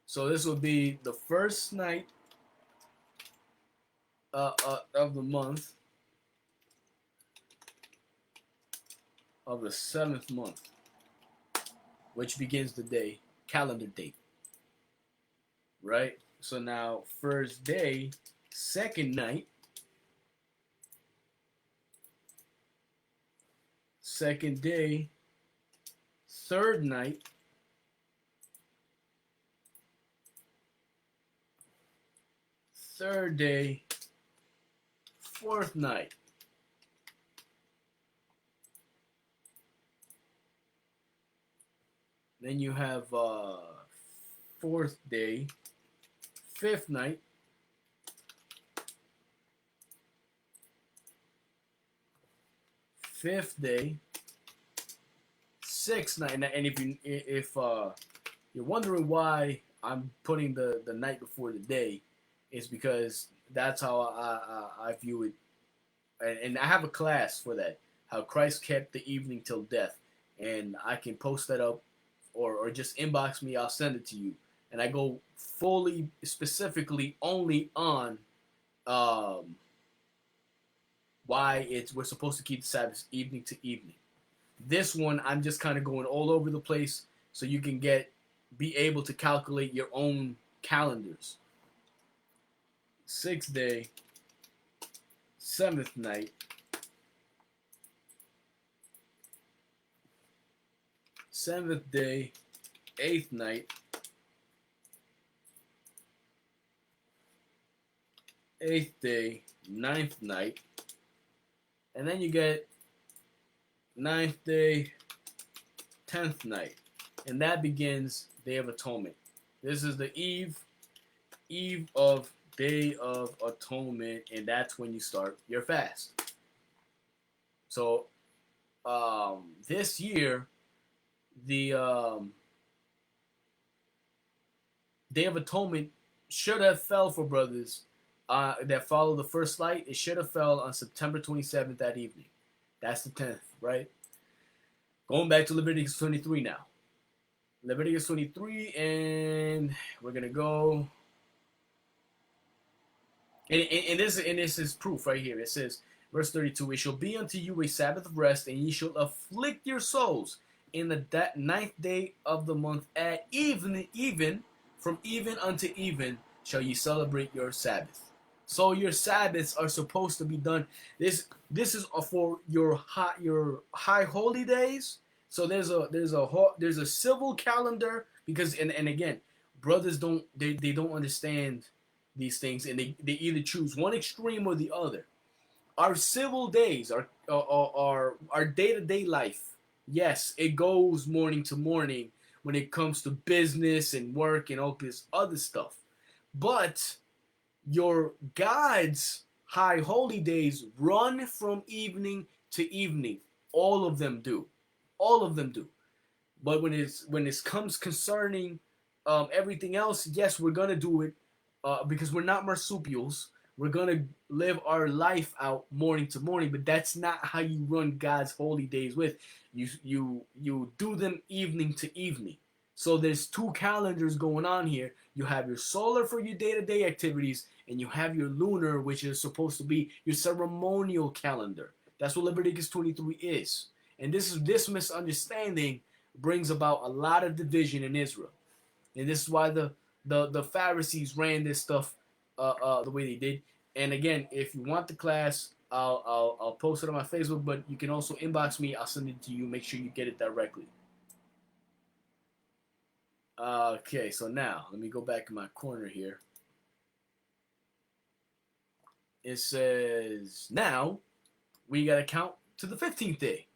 So this will be the first night of the month of the 7th month, which begins the day, calendar date, right? So now, first day, second night, second day, third night, third day, fourth night. Then you have fourth day, fifth night, fifth day, sixth night. And if you're wondering why I'm putting the night before the day, it's because that's how I view it. And I have a class for that, how Christ kept the evening till death. And I can post that up or just inbox me, I'll send it to you. And I go fully, specifically only on why we're supposed to keep the Sabbath evening to evening. This one, I'm just kind of going all over the place so you can be able to calculate your own calendars. 6th day, 7th night, 7th day, 8th night, 8th day, 9th night, and then you get 9th day, 10th night, and that begins Day of Atonement. This is the eve of Day of Atonement, and that's when you start your fast. So this year, the Day of Atonement should have fell for brothers that follow the first light. It should have fell on September 27th that evening. That's the 10th, right? Going back to Leviticus 23 now. Leviticus 23, and we're going to go. And this is proof right here. It says, verse 32, it shall be unto you a Sabbath of rest, and ye shall afflict your souls in the ninth day of the month at even from even unto even shall ye celebrate your Sabbath. So your Sabbaths are supposed to be done. This is for your high holy days. So there's a civil calendar, because and again, brothers don't understand these things, and they either choose one extreme or the other. Our civil days, our day-to-day life, yes, it goes morning to morning when it comes to business and work and all this other stuff. But your God's high holy days run from evening to evening. All of them do. All of them do. But when it comes concerning everything else, yes, we're gonna do it because we're not marsupials. We're gonna live our life out morning to morning, but that's not how you run God's holy days. With you do them evening to evening. So there's two calendars going on here. You have your solar for your day-to-day activities, and you have your lunar, which is supposed to be your ceremonial calendar. That's what Leviticus 23 is. And this misunderstanding brings about a lot of division in Israel. And this is why the Pharisees ran this stuff the way they did. And again, if you want the class, I'll post it on my Facebook, but you can also inbox me. I'll send it to you. Make sure you get it directly. Okay, so now let me go back in my corner here. It says now we gotta count to the 15th day. It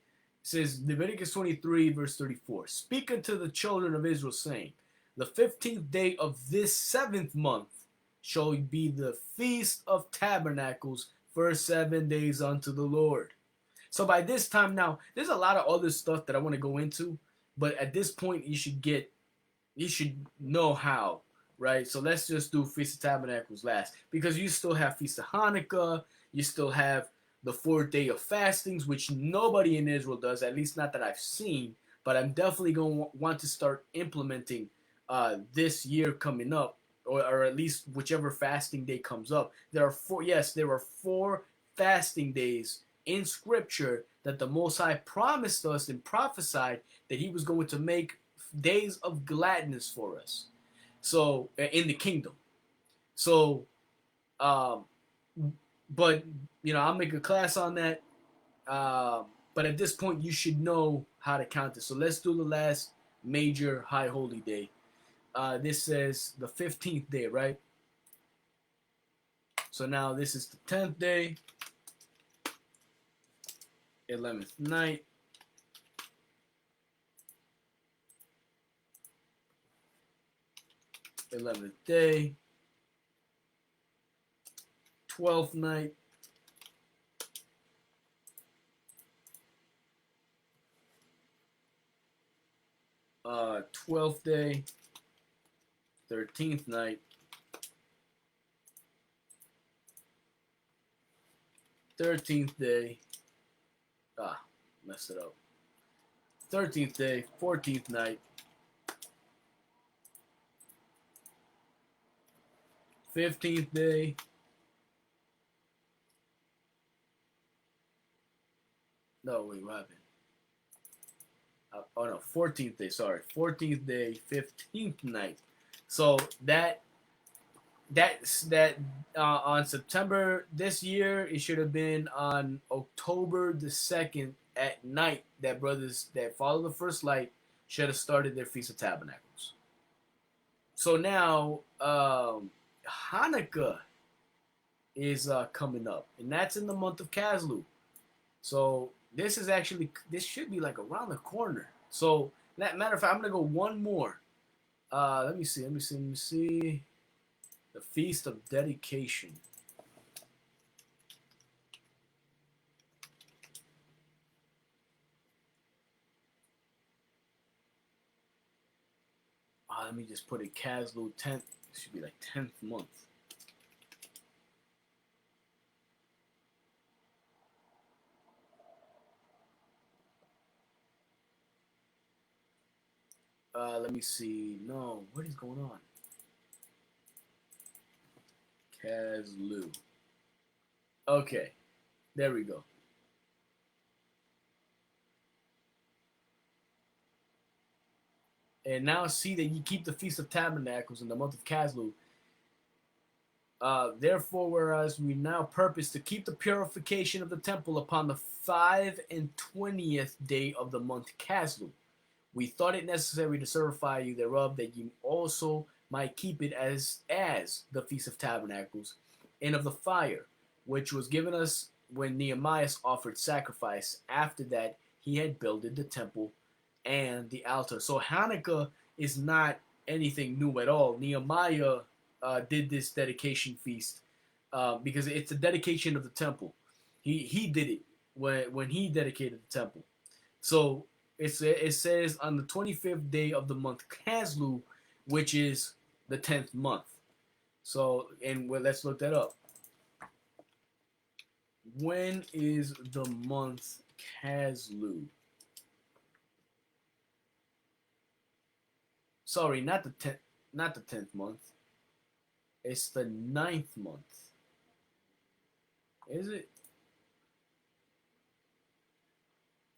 says Leviticus 23 verse 34. Speak unto the children of Israel, saying, the 15th day of this 7th month shall be the Feast of Tabernacles for 7 days unto the Lord. So by this time now, there's a lot of other stuff that I want to go into, but at this point you should know how, right? So let's just do Feast of Tabernacles last, because you still have Feast of Hanukkah, you still have the 4th day of fastings, which nobody in Israel does, at least not that I've seen, but I'm definitely going to want to start implementing this year coming up, or at least whichever fasting day comes up. There are four fasting days in Scripture that the Most High promised us and prophesied that He was going to make days of gladness for us. So in the kingdom. So, but I'll make a class on that. But at this point, you should know how to count it. So let's do the last major high holy day. This says the 15th day, right? So now this is the 10th day, 11th night, 11th day, 12th night, 12th day, 13th night, 13th day, messed it up, 13th day, 14th night, 15th day, no, wait, what happened? 14th day, sorry. 14th day, 15th night. So that on September this year, it should have been on October the 2nd at night that brothers that follow the first light should have started their Feast of Tabernacles. So now Hanukkah is coming up, and that's in the month of Caslu. So this should be like around the corner. So matter of fact, I'm gonna go one more. Let me see. The Feast of Dedication. let me just put it Caslu 10th. It should be like 10th month. Let me see. No, what is going on? Caslu. Okay, there we go. And now see that ye keep the Feast of Tabernacles in the month of Caslu. Therefore, whereas we now purpose to keep the purification of the temple upon the 25th day of the month Caslu, we thought it necessary to certify you thereof, that you also might keep it as the Feast of Tabernacles, and of the fire, which was given us when Nehemiah offered sacrifice after that he had builded the temple and the altar. So Hanukkah is not anything new at all. Nehemiah did this dedication feast because it's a dedication of the temple. He did it when he dedicated the temple. So it says on the 25th day of the month Caslu, which is the 10th month. So, and let's look that up. When is the month Caslu? Sorry, not the 10th month. It's the 9th month. Is it?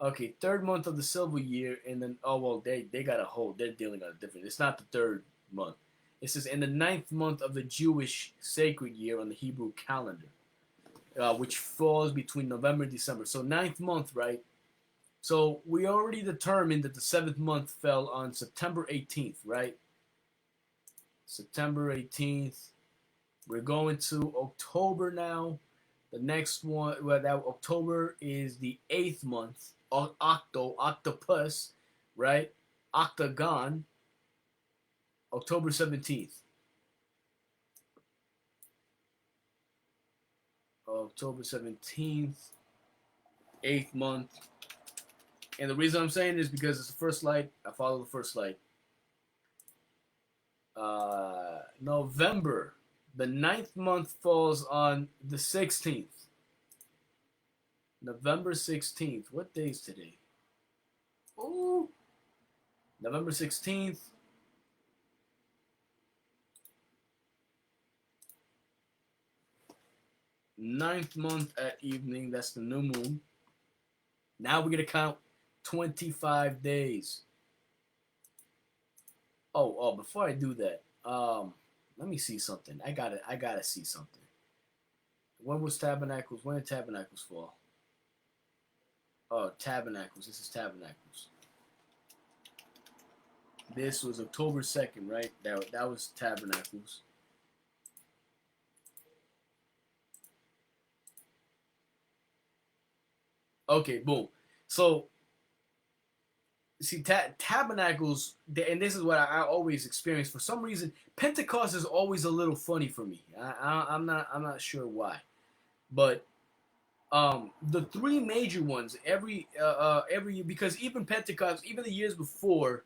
Okay, third month of the silver year, and then they got a whole. They're dealing on a different. It's not the third month. It says in the 9th month of the Jewish sacred year on the Hebrew calendar, which falls between November and December. So 9th month, right? So we already determined that the 7th month fell on September 18th, right? September 18th. We're going to October now. The next one, that October is the 8th month. Octopus, right? Octagon. October 17th. October 17th. 8th month. And the reason I'm saying this is because it's the first light. I follow the first light. November. The 9th month falls on the 16th. November 16th. What day is today? Ooh. November 16th. Ninth month at evening. That's the new moon. Now we're going to count 25 days. Oh, before I do that, let me see something. I gotta see something. When was Tabernacles? When did Tabernacles fall? Oh, Tabernacles. This is Tabernacles. This was October 2nd, right? That was Tabernacles. Okay, boom. So, see, Tabernacles, and this is what I always experience. For some reason, Pentecost is always a little funny for me. I'm not sure why, but the three major ones every year, because even Pentecost, even the years before,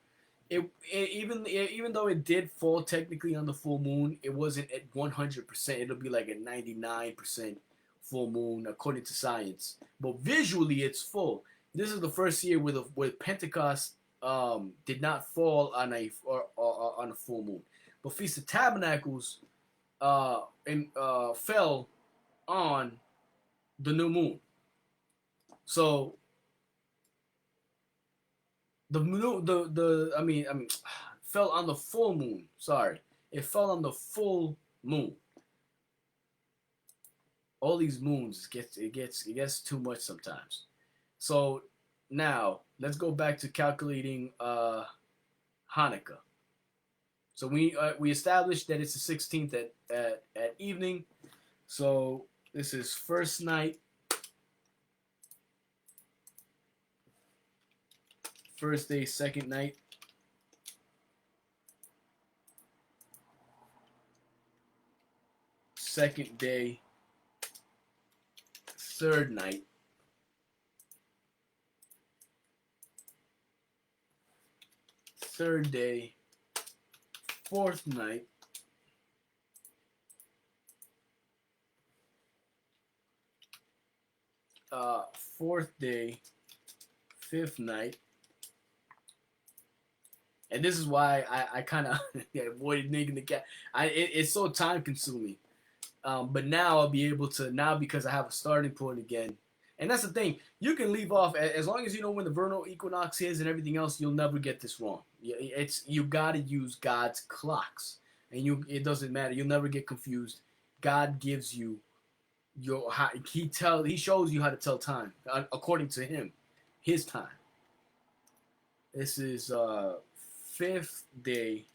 even though it did fall technically on the full moon, it wasn't at 100%. It'll be like a 99% full moon according to science, but visually it's full. This is the first year where Pentecost did not fall on on a full moon, but Feast of Tabernacles fell on the new moon. So fell on the full moon. Sorry, it fell on the full moon. All these moons it gets too much sometimes. So now let's go back to calculating Hanukkah. So we established that it's the 16th at evening. So this is first night. First day, second night. Second day, third night. Third day, fourth night, fourth day, fifth night. And this is why I kind of avoided making the cat. It's so time consuming. But now I'll be able to, now because I have a starting point again. And that's the thing. You can leave off as long as you know when the vernal equinox is and everything else. You'll never get this wrong. You gotta use God's clocks, and it doesn't matter. You'll never get confused. God gives you he shows you how to tell time according to him, his time. This is fifth day,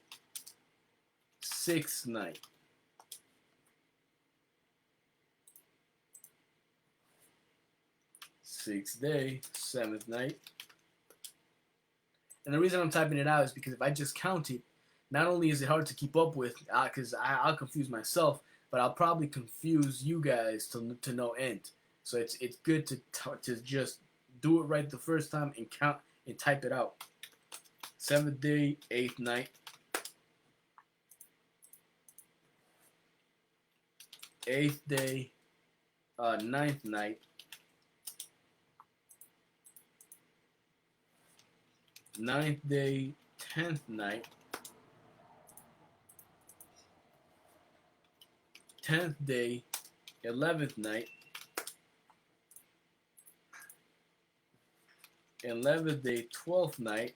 sixth night. Sixth day, seventh night. And the reason I'm typing it out is because if I just count it, not only is it hard to keep up with, because I'll confuse myself, but I'll probably confuse you guys to no end. So it's good to just do it right the first time and count and type it out. Seventh day, eighth night. Eighth day, ninth night. Ninth day, 10th night. 10th day, 11th night. 11th day, 12th night.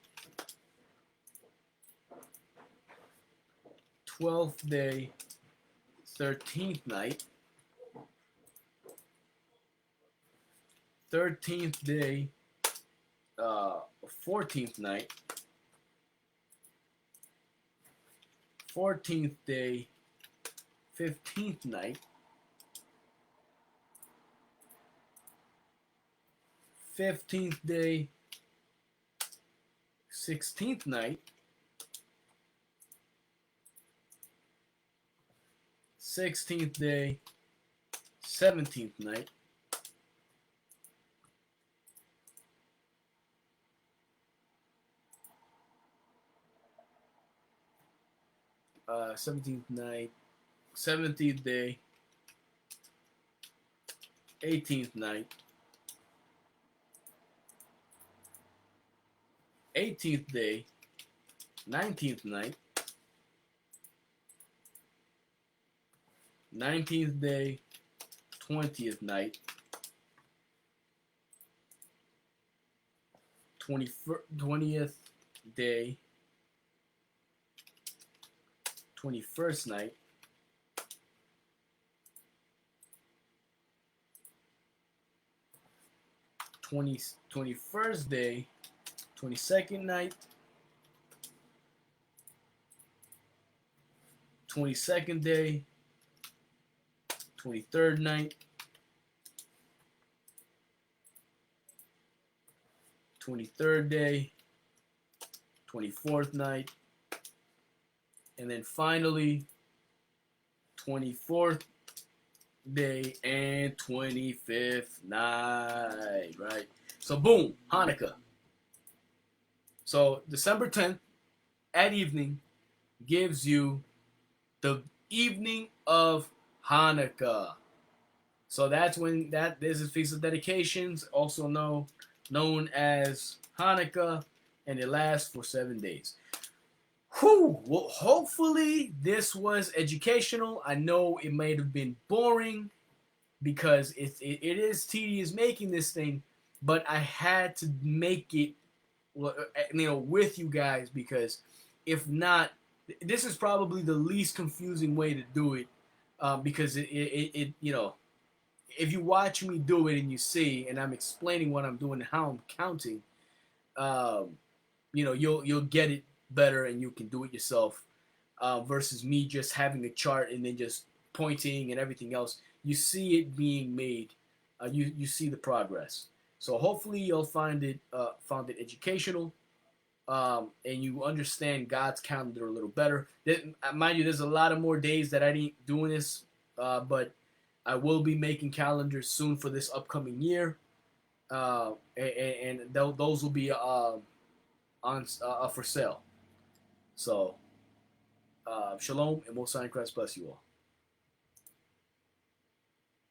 12th day, 13th night. 13th day, 14th night. 14th day, 15th night. 15th day, 16th night. 16th day, 17th night. 17th night, 17th day, 18th night, 18th day, 19th night, 19th day, 20th night, 20th day, 21st night, 21st day, 22nd night, 22nd day, 23rd night, 23rd day, 24th night, and then finally 24th day and 25th night, right? So boom, Hanukkah. So December 10th at evening gives you the evening of Hanukkah. So that's when this is Feast of Dedications, also known as Hanukkah, and it lasts for 7 days. Whew. Well, hopefully this was educational. I know it might have been boring because it is tedious making this thing, but I had to make it, with you guys, because if not, this is probably the least confusing way to do it, because it if you watch me do it and you see, and I'm explaining what I'm doing and how I'm counting, you'll get it better and you can do it yourself, versus me just having a chart and then just pointing and everything else. You see it being made. You see the progress. So hopefully you'll found it educational, and you understand God's calendar a little better. Mind you, there's a lot of more days that I ain't doing this, but I will be making calendars soon for this upcoming year, and those will be on for sale. So Shalom, and Most High in Christ bless you all.